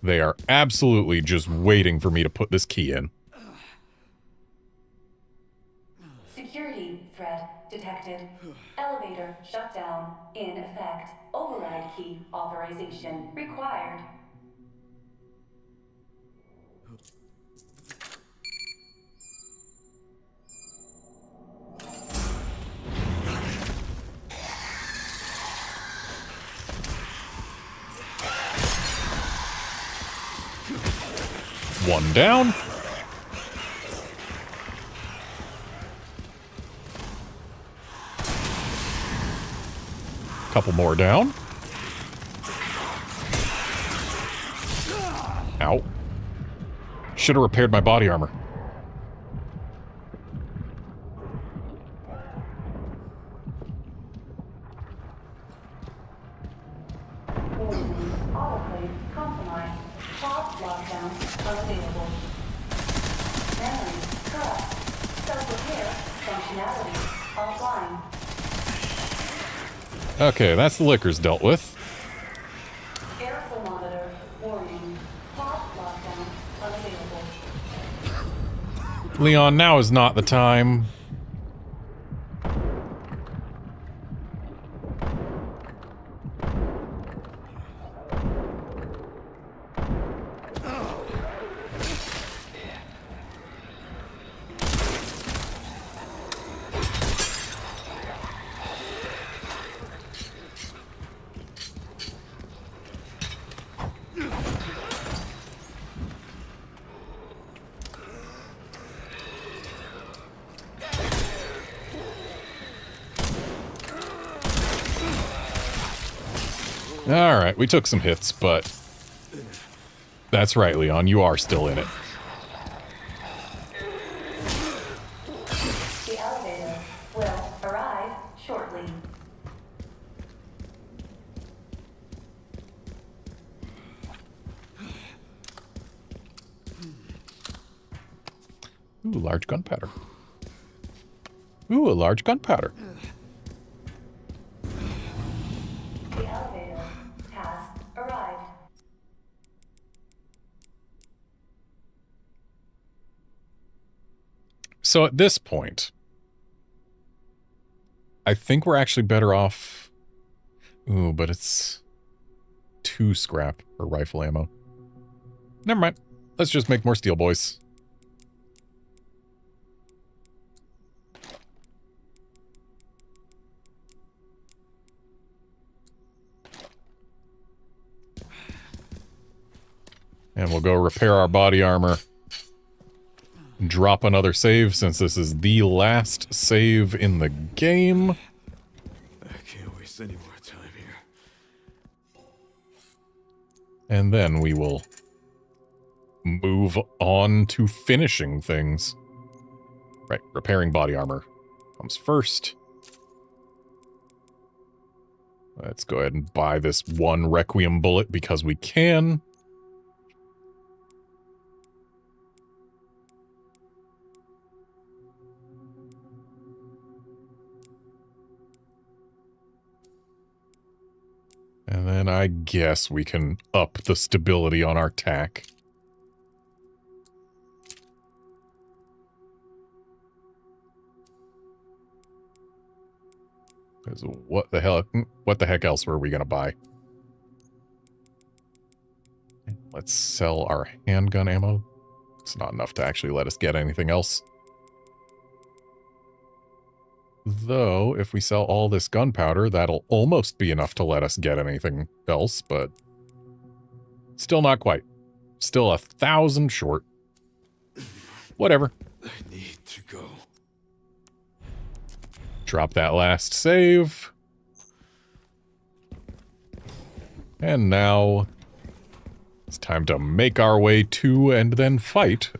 They are absolutely just waiting for me to put this key in. Security threat detected. Elevator shut down. In effect. Override key authorization required. One down. Couple more down. Ow. Should have repaired my body armor. Autoclave compromised. Pod lockdown unavailable. Memory corrupt. Self-repair functionality offline. Okay, that's the liquors dealt with. Air thermometer warning. Pod lockdown unavailable. Leon, now is not the time. Alright, we took some hits, but... That's right, Leon, you are still in it. The elevator will arrive shortly. Ooh, large gunpowder. Ooh, a large gunpowder. The elevator has arrived. So at this point, I think we're actually better off... Ooh, but it's 2 scrap for rifle ammo. Never mind. Let's just make more steel boys. And we'll go repair our body armor. Drop another save since this is the last save in the game. I can't waste any more time here. And then we will move on to finishing things. Right, repairing body armor comes first. Let's go ahead and buy this 1 Requiem bullet because we can. And then I guess we can up the stability on our tack. Because what the heck else were we going to buy? Let's sell our handgun ammo. It's not enough to actually let us get anything else. Though, if we sell all this gunpowder, that'll almost be enough to let us get anything else, but still not quite. Still 1,000 short. Whatever. I need to go. Drop that last save. And now it's time to make our way to and then fight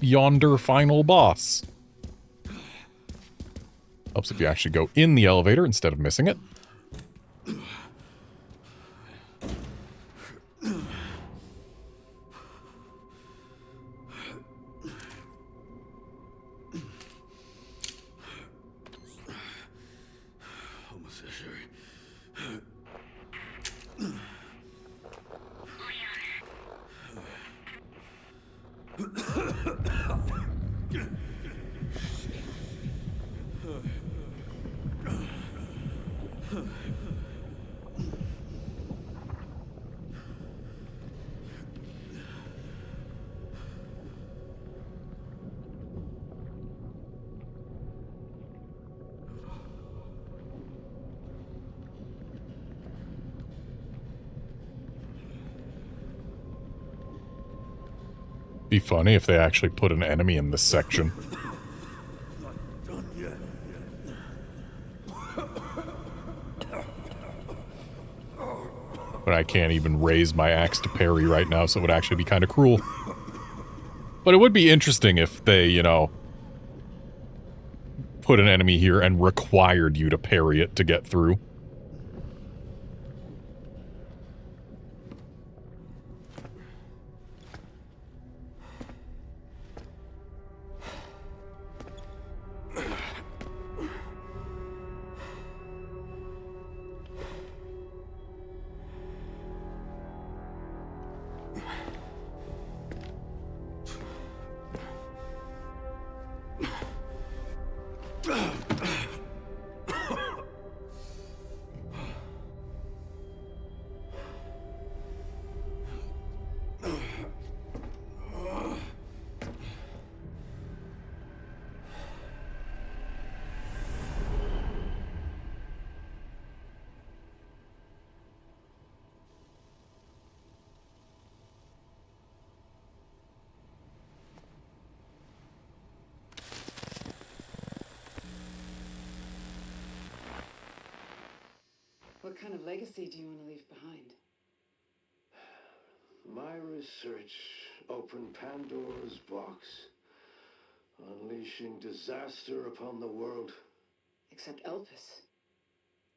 yonder final boss. Helps if you actually go in the elevator instead of missing it. necessary. Be funny if they actually put an enemy in this section. Not done yet. But I can't even raise my axe to parry right now, so it would actually be kind of cruel. But it would be interesting if they, you know, put an enemy here and required you to parry it to get through. What kind of legacy do you want to leave behind? My research opened Pandora's box, unleashing disaster upon the world. Except Elpis,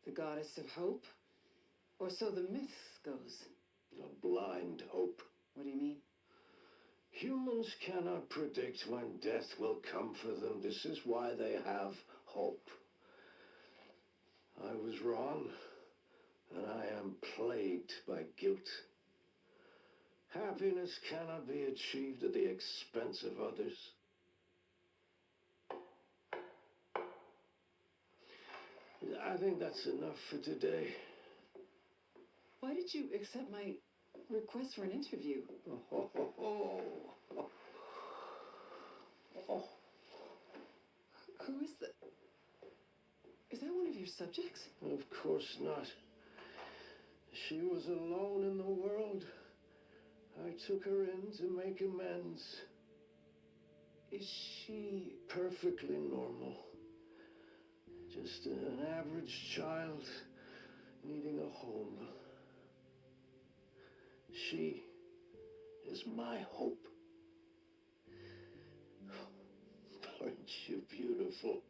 the goddess of hope? Or so the myth goes. A blind hope. What do you mean? Humans cannot predict when death will come for them. This is why they have hope. I was wrong, and I am plagued by guilt. Happiness cannot be achieved at the expense of others. I think that's enough for today. Why did you accept my request for an interview? Who is that? Is that one of your subjects? Of course not. She was alone in the world. I took her in to make amends. Is she... Perfectly normal. Just an average child needing a home. She is my hope. Aren't you beautiful?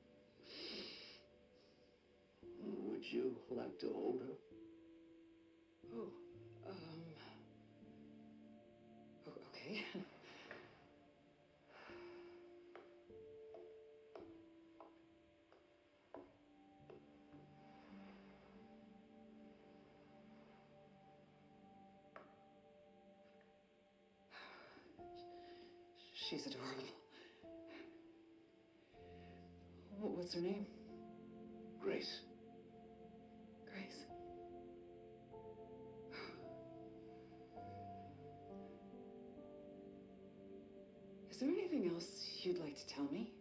Would you like to hold her? Oh, okay. She's adorable. What's her name? Grace. Grace. Is there anything else you'd like to tell me?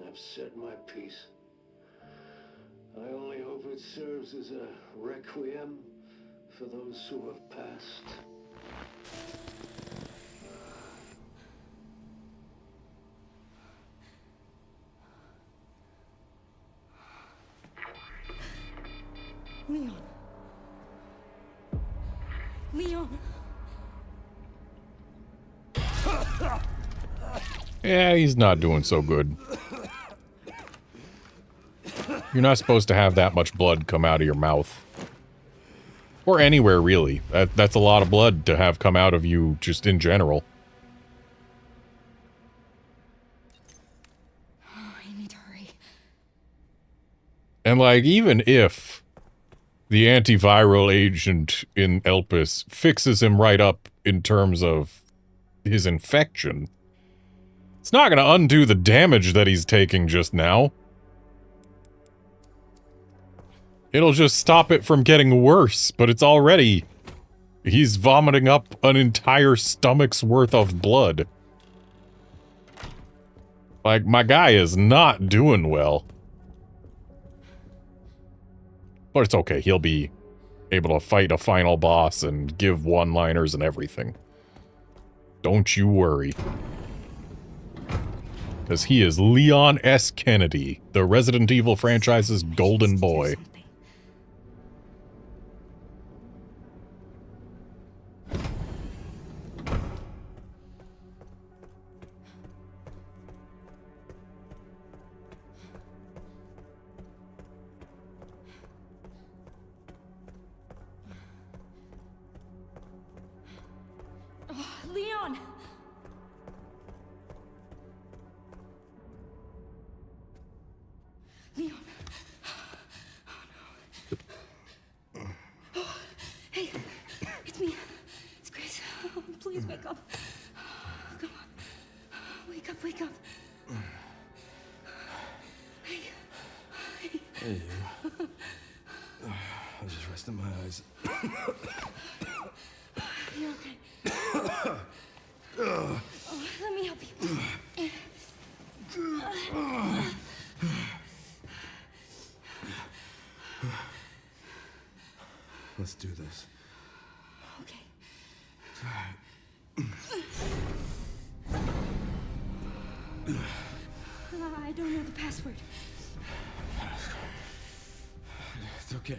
I've said my piece. I only hope it serves as a requiem for those who have passed. Leon. Leon. Yeah, he's not doing so good. You're not supposed to have that much blood come out of your mouth. Or anywhere, really. That's a lot of blood to have come out of you just in general. Oh, I need to hurry. And like, even if the antiviral agent in Elpis fixes him right up in terms of his infection, it's not going to undo the damage that he's taking just now. It'll just stop it from getting worse, but it's already... He's vomiting up an entire stomach's worth of blood. Like, my guy is not doing well. But it's okay, he'll be able to fight a final boss and give one-liners and everything. Don't you worry. Because he is Leon S. Kennedy, the Resident Evil franchise's golden boy. Leon! Leon. Oh no. Oh, hey, it's me. It's Grace. Oh, please wake up. Come on. Wake up, wake up. Hey. Hey, you. I was just resting my eyes. You're okay. Oh, let me help you. Let's do this. Okay. I don't know the password. It's okay.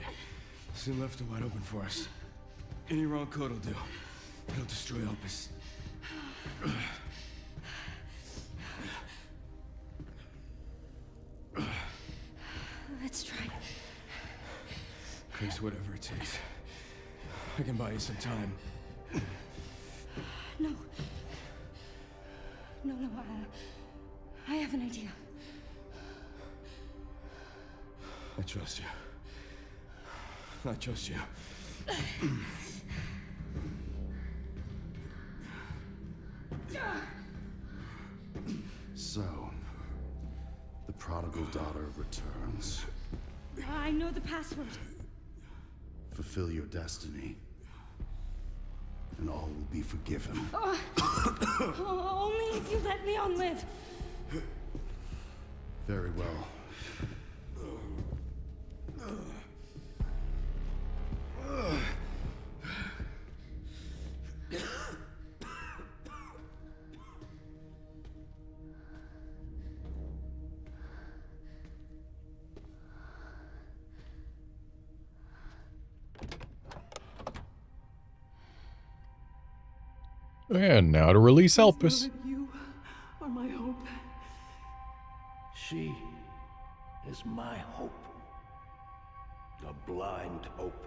Soon left are wide open for us. Any wrong code will do. It'll destroy Elpis. Let's try. Grace, whatever it takes. I can buy you some time. No. No, I have an idea. I trust you. I trust you. So, the prodigal daughter returns. I know the password. Fulfill your destiny, and all will be forgiven. Only if you let Leon live. Very well. And now to release Elpis. You are my hope. She is my hope. A blind hope.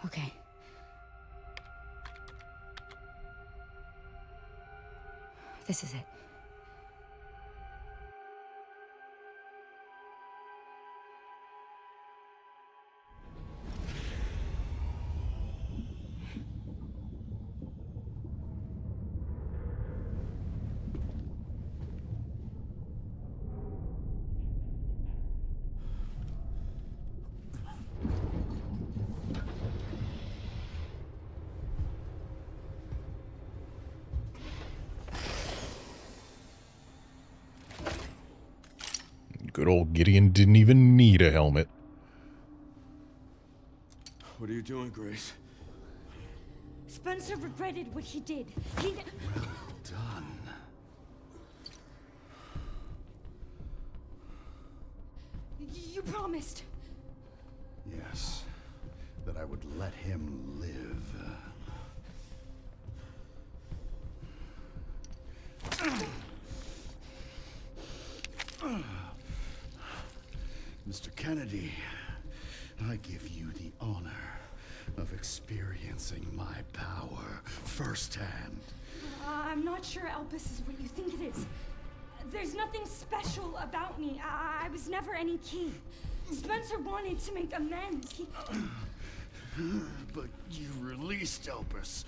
Okay. This is it. Good old Gideon didn't even need a helmet. What are you doing, Grace? Spencer regretted what he did. He... Well done. You promised. Yes, that I would let him live. Mr. Kennedy, I give you the honor of experiencing my power firsthand. I'm not sure Elpis is what you think it is. There's nothing special about me. I was never any key. Spencer wanted to make amends. But you released Elpis.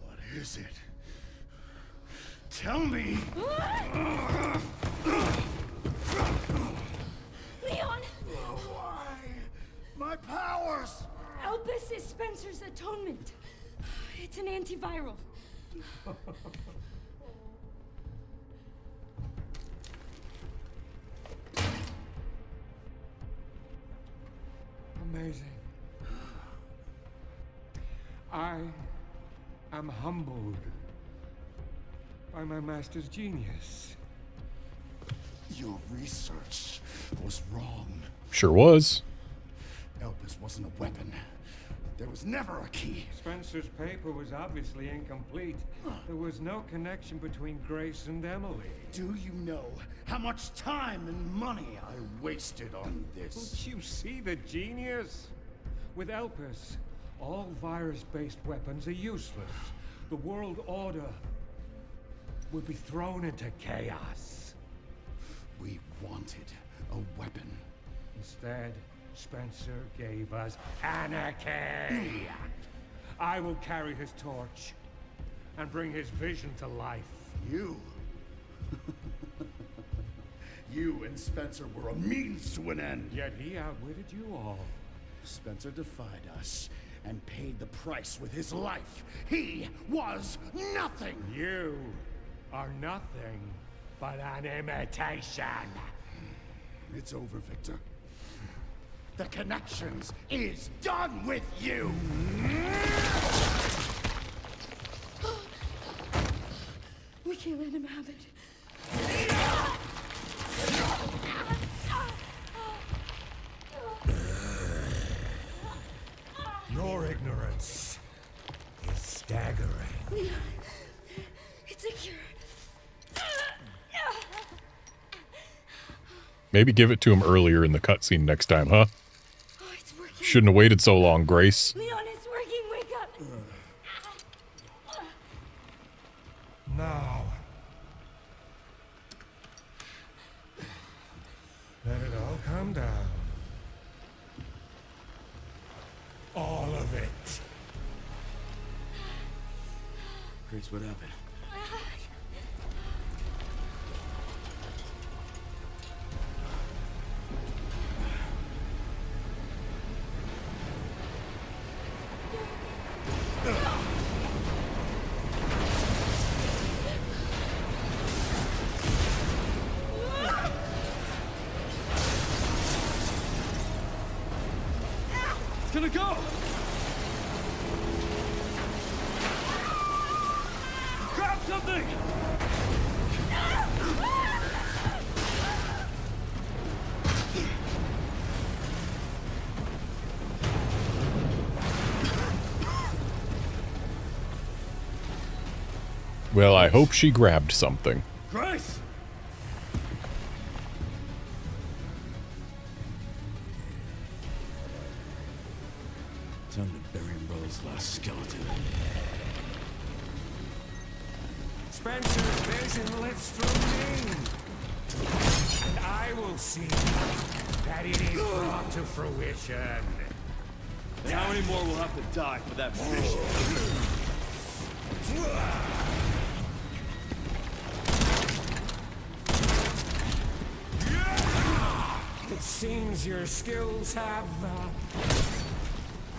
What is it? Tell me! Leon! Why? My powers! Elpis is Spencer's atonement. It's an antiviral. Amazing. I am humbled by my master's genius. Your research was wrong. Sure was. Elpis wasn't a weapon. There was never a key. Spencer's paper was obviously incomplete. There was no connection between Grace and Emily. Do you know how much time and money I wasted on this? Don't you see the genius? With Elpis, all virus-based weapons are useless. The world order would be thrown into chaos. We wanted a weapon. Instead, Spencer gave us anarchy. I will carry his torch and bring his vision to life. You? You and Spencer were a means to an end. Yet he outwitted you all. Spencer defied us and paid the price with his life. He was nothing. You are nothing but an imitation. It's over, Victor. The Connections is done with you! We can't let him have it. Your ignorance is staggering. Leon, it's a cure. Maybe give it to him earlier in the cutscene next time, huh? Oh, it's working. Shouldn't have waited so long, Grace. Leon, it's working. Wake up. Now, let it all come down. All of it. Grace, what happened? It's gonna go! Grab something! Well, I hope she grabbed something. Grace! Time to bury Umbrella's last skeleton. Spencer's vision lives through me. And I will see that it is brought to fruition. And how many more will have to die for that vision? It seems your skills have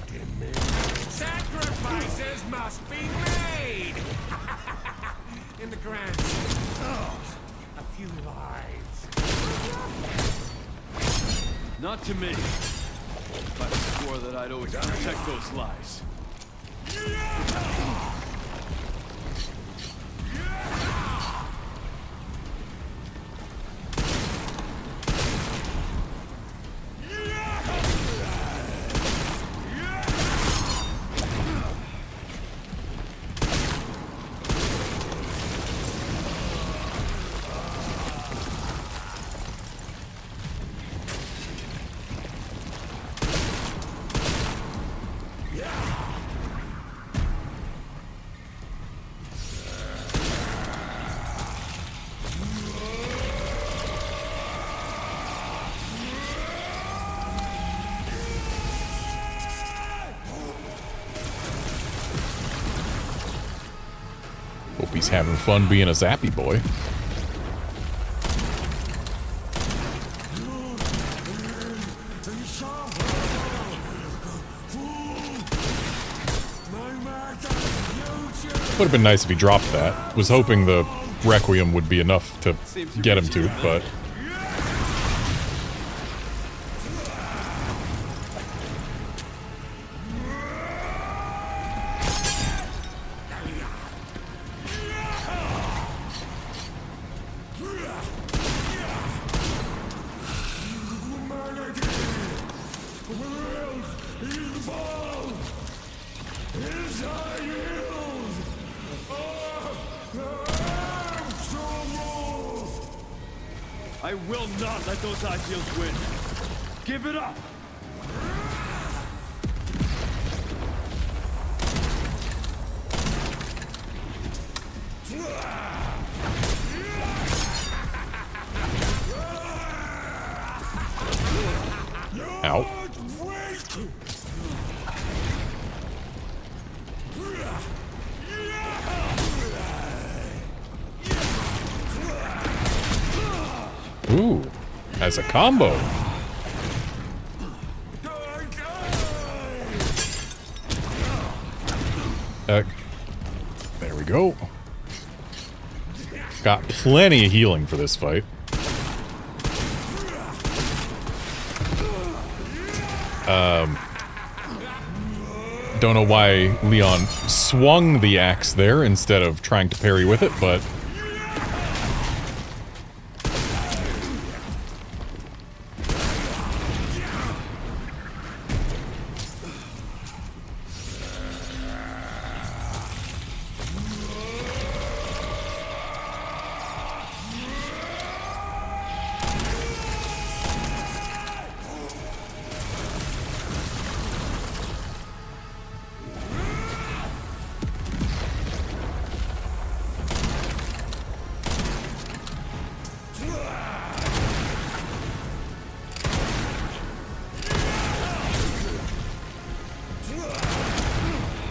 diminished. Sacrifices must be made! In the grand scheme of a few lives. Not to me. But I swore that I'd always protect those lives. He's having fun being a zappy boy. Would have been nice if he dropped that. Was hoping the Requiem would be enough to get him to, but... I will not let those ideals win. Give it up! Ow. Ooh, as a combo. There we go. Got plenty of healing for this fight. Don't know why Leon swung the axe there instead of trying to parry with it, but...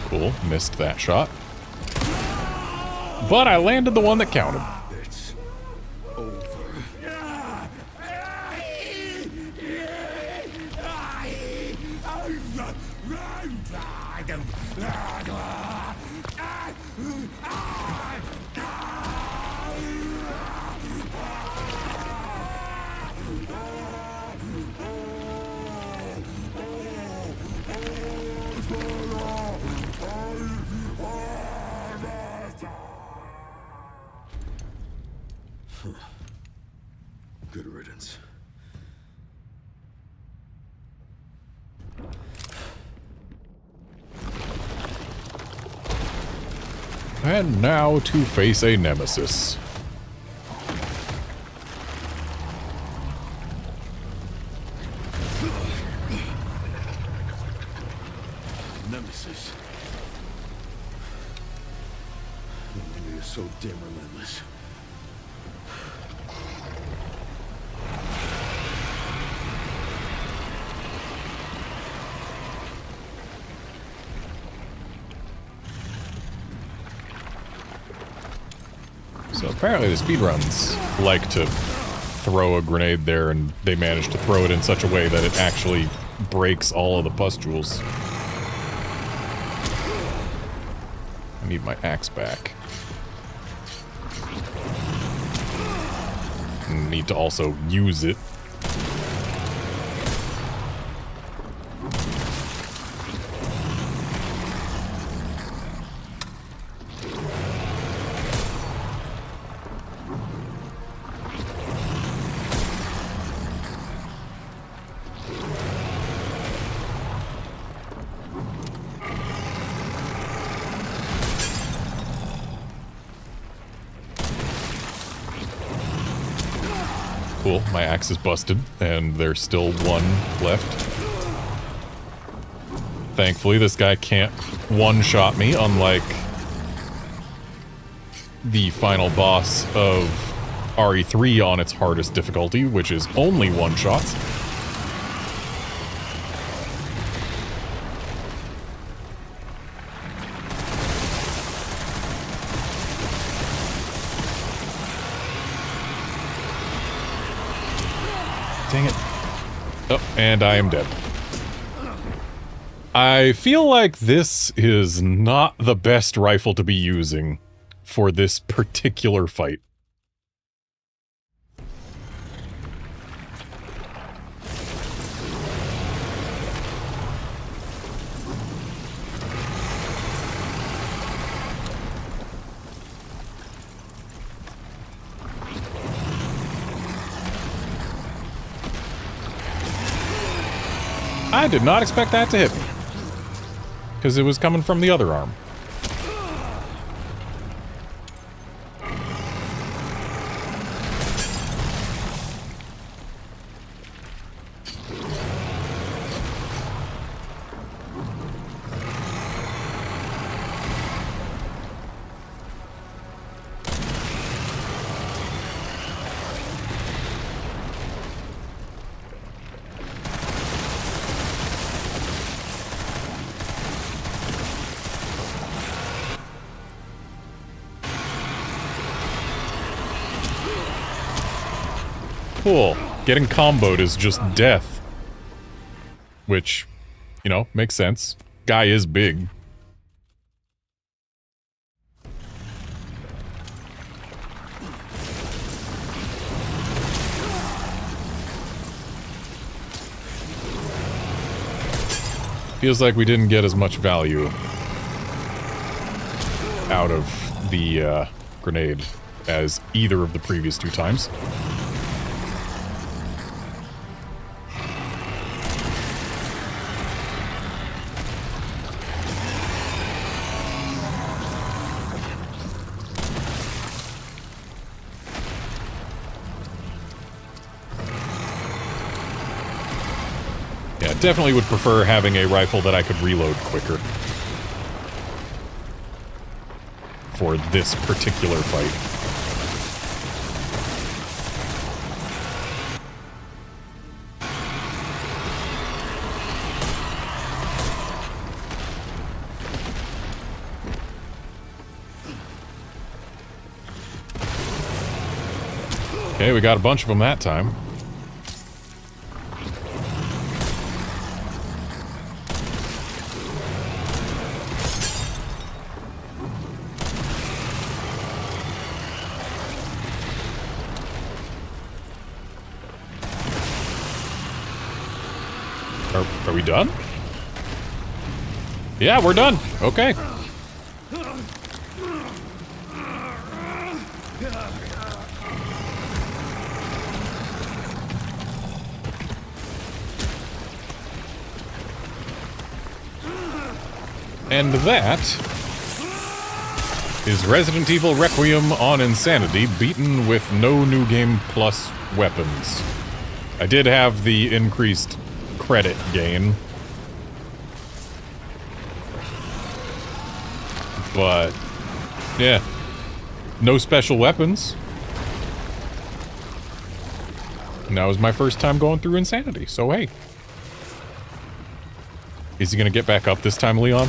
Cool, missed that shot. But I landed the one that counted. It's over. Good riddance. And now to face a nemesis. Nemesis. You're so damn relentless. So apparently the speedruns like to throw a grenade there, and they manage to throw it in such a way that it actually breaks all of the pustules. I need my axe back. Need to also use it. Cool, my axe is busted, and there's still one left. Thankfully, this guy can't one-shot me, unlike the final boss of RE3 on its hardest difficulty, which is only one-shots. Dang it. Oh, and I am dead. I feel like this is not the best rifle to be using for this particular fight. I did not expect that to hit me. Because it was coming from the other arm. Cool. Getting comboed is just death. Which, you know, makes sense. Guy is big. Feels like we didn't get as much value out of the grenade as either of the previous two times. Definitely would prefer having a rifle that I could reload quicker for this particular fight. Okay, we got a bunch of them that time. Are we done? Yeah, we're done. Okay. And that is Resident Evil Requiem on Insanity, beaten with no New Game Plus weapons. I did have the increased credit gain. But, yeah. No special weapons. And that was my first time going through Insanity, so hey. Is he gonna get back up this time, Leon?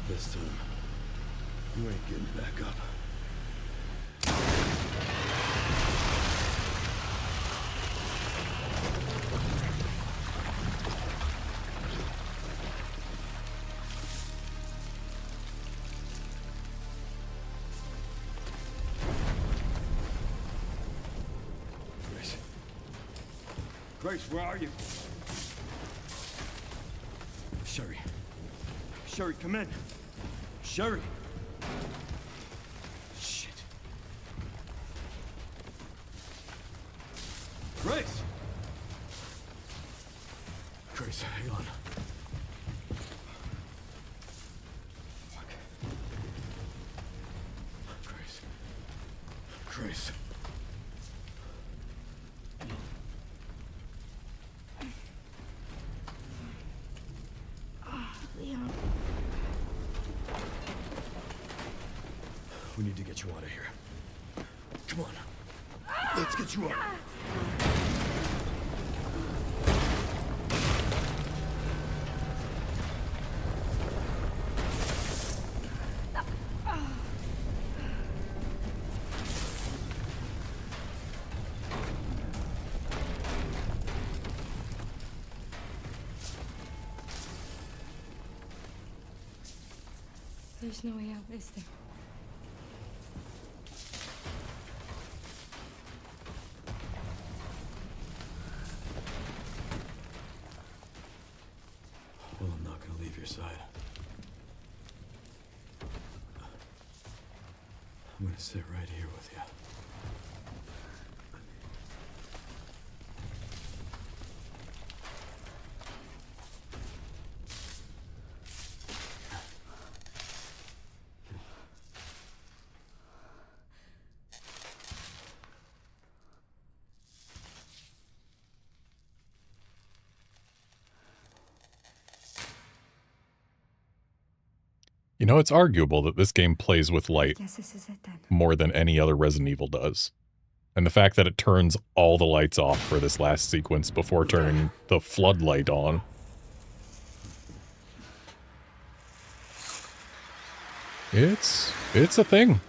This time, you ain't getting back up. Grace, where are you? Sherry. Sherry, come in. Sherry. Shit. Grace! Grace, hang on. Fuck. Grace. Grace. Leon. We need to get you out of here. Come on. Let's get you out. There's no way out, is there? Well, I'm not gonna leave your side. I'm gonna sit right here with you. You know, it's arguable that this game plays with light Guess this is it then. more than any other Resident Evil does. And the fact that it turns all the lights off for this last sequence before turning the floodlight on. It's a thing.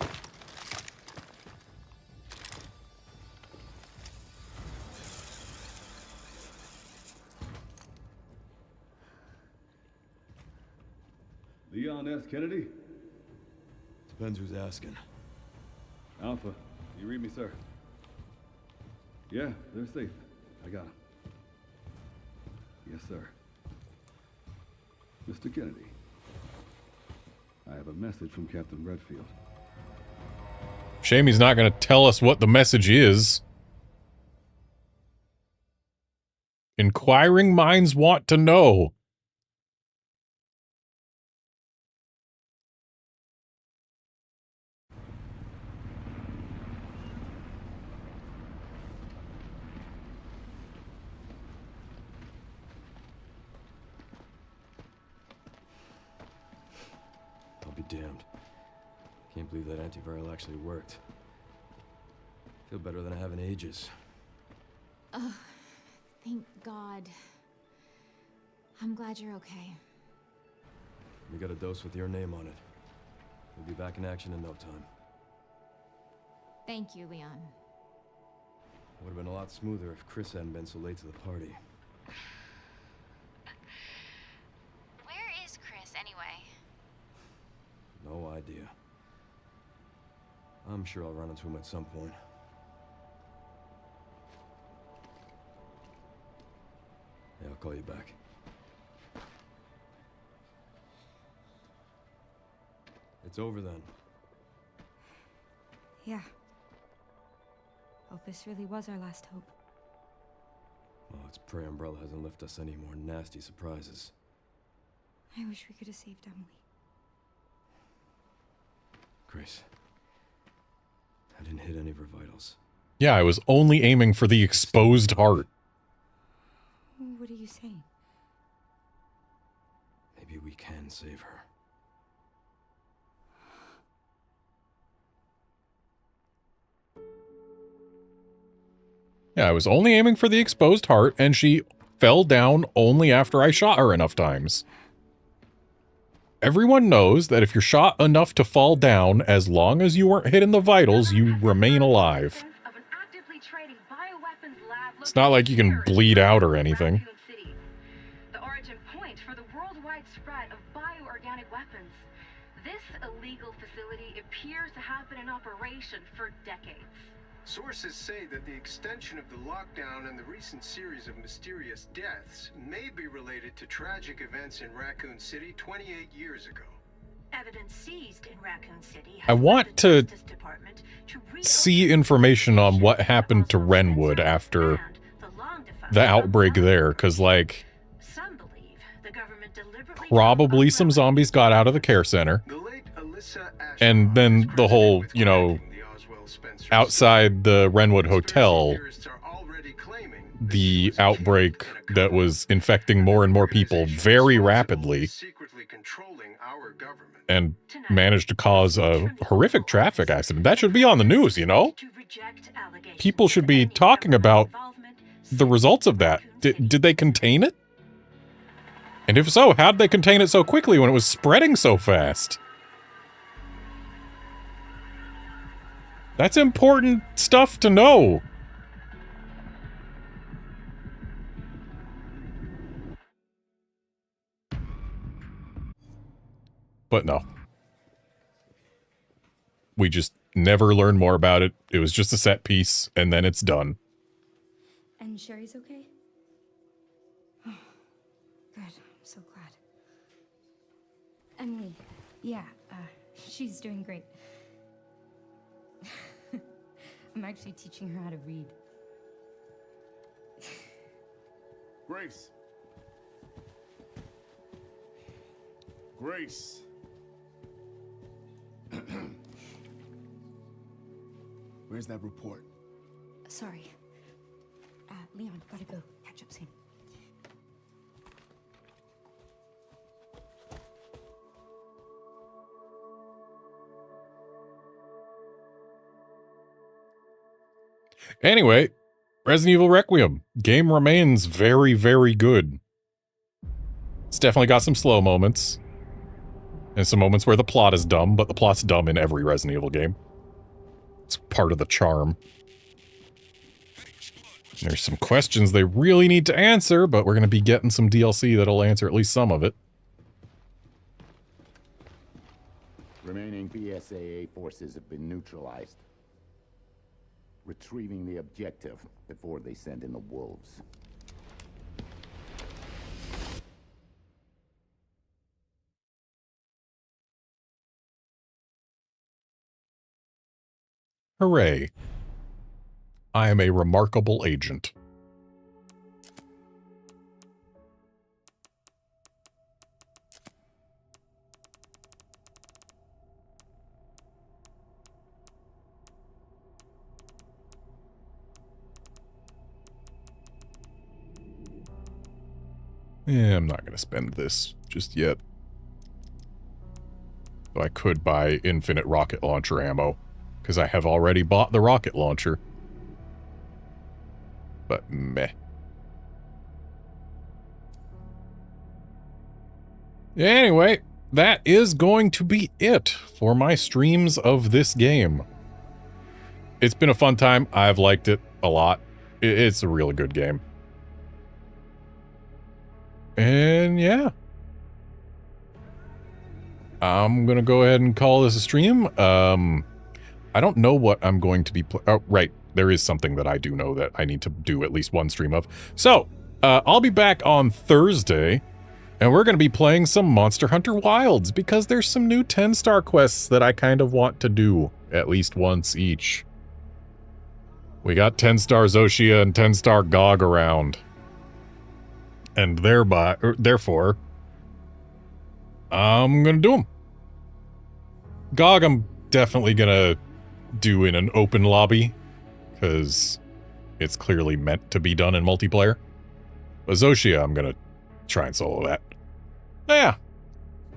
Leon S. Kennedy? Depends who's asking. Alpha, you read me, sir? Yeah, they're safe. I got them. Yes, sir. Mr. Kennedy, I have a message from Captain Redfield. Shame he's not going to tell us what the message is. Inquiring minds want to know. I'll be damned. Can't believe that antiviral actually worked. Feel better than I have in ages. Oh, thank God. I'm glad you're okay. We got a dose with your name on it. We'll be back in action in no time. Thank you, Leon. Would have been a lot smoother if Chris hadn't been so late to the party. Where is Chris, anyway? No idea. I'm sure I'll run into him at some point. Yeah, I'll call you back. It's over then. Yeah. Hope this really was our last hope. Oh, it's pray Umbrella hasn't left us any more nasty surprises. I wish we could have saved Emily. Grace, I didn't hit any of her vitals. Yeah, I was only aiming for the exposed heart. What are you saying? Maybe we can save her. Yeah, I was only aiming for the exposed heart, and she fell down only after I shot her enough times. Everyone knows that if you're shot enough to fall down, as long as you weren't hitting the vitals, you remain alive. It's not like you can bleed out or anything. The origin point for the worldwide spread of bioorganic weapons. This illegal facility appears to have been in operation for decades. Sources say that the extension of the lockdown and the recent series of mysterious deaths may be related to tragic events in Raccoon City 28 years ago. Evidence seized in Raccoon City. I want to see information on what happened to Renwood after the outbreak there, because, like, probably some zombies got out of the care center, and then the whole, you know, outside the Renwood Hotel, the outbreak that was infecting more and more people very rapidly and managed to cause a horrific traffic accident. That should be on the news, you know? People should be talking about the results of that. Did they contain it? And if so, how did they contain it so quickly when it was spreading so fast? That's important stuff to know. But no. We just never learn more about it. It was just a set piece, and then it's done. And Sherry's okay? Oh, good. I'm so glad. Emily, yeah, she's doing great. I'm actually teaching her how to read. Grace. Grace. Where's that report? Sorry. Leon, gotta go. Catch up soon. Anyway, Resident Evil Requiem. Game remains very, very good. It's definitely got some slow moments. And some moments where the plot is dumb, but the plot's dumb in every Resident Evil game. It's part of the charm. There's some questions they really need to answer, but we're going to be getting some DLC that'll answer at least some of it. Remaining BSAA forces have been neutralized. Retrieving the objective before they send in the wolves. Hooray. I am a remarkable agent. Yeah, I'm not going to spend this just yet. Though I could buy infinite rocket launcher ammo, because I have already bought the rocket launcher. But meh. Anyway, that is going to be it for my streams of this game. It's been a fun time. I've liked it a lot. It's a really good game. And yeah. I'm going to go ahead and call this a stream. I don't know what I'm going to be oh, right. There is something that I do know that I need to do at least one stream of. So, I'll be back on Thursday, and we're going to be playing some Monster Hunter Wilds, because there's some new 10-star quests that I kind of want to do at least once each. We got 10-star Zoshia and 10-star Gog around. And therefore, I'm going to do them. Gog, I'm definitely going to do in an open lobby, because it's clearly meant to be done in multiplayer. But Zoshia, I'm going to try and solo that. Yeah.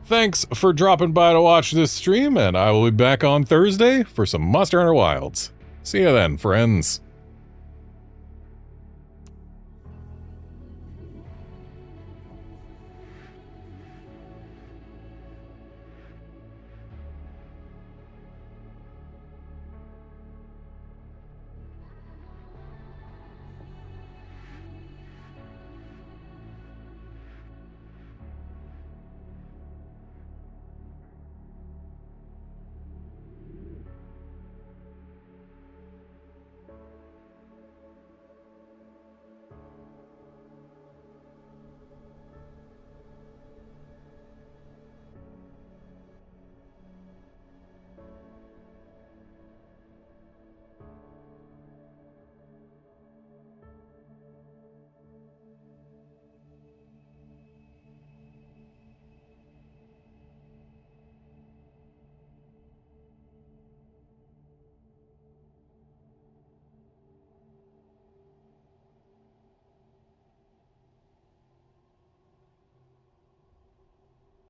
Thanks for dropping by to watch this stream, and I will be back on Thursday for some Monster Hunter Wilds. See you then, friends.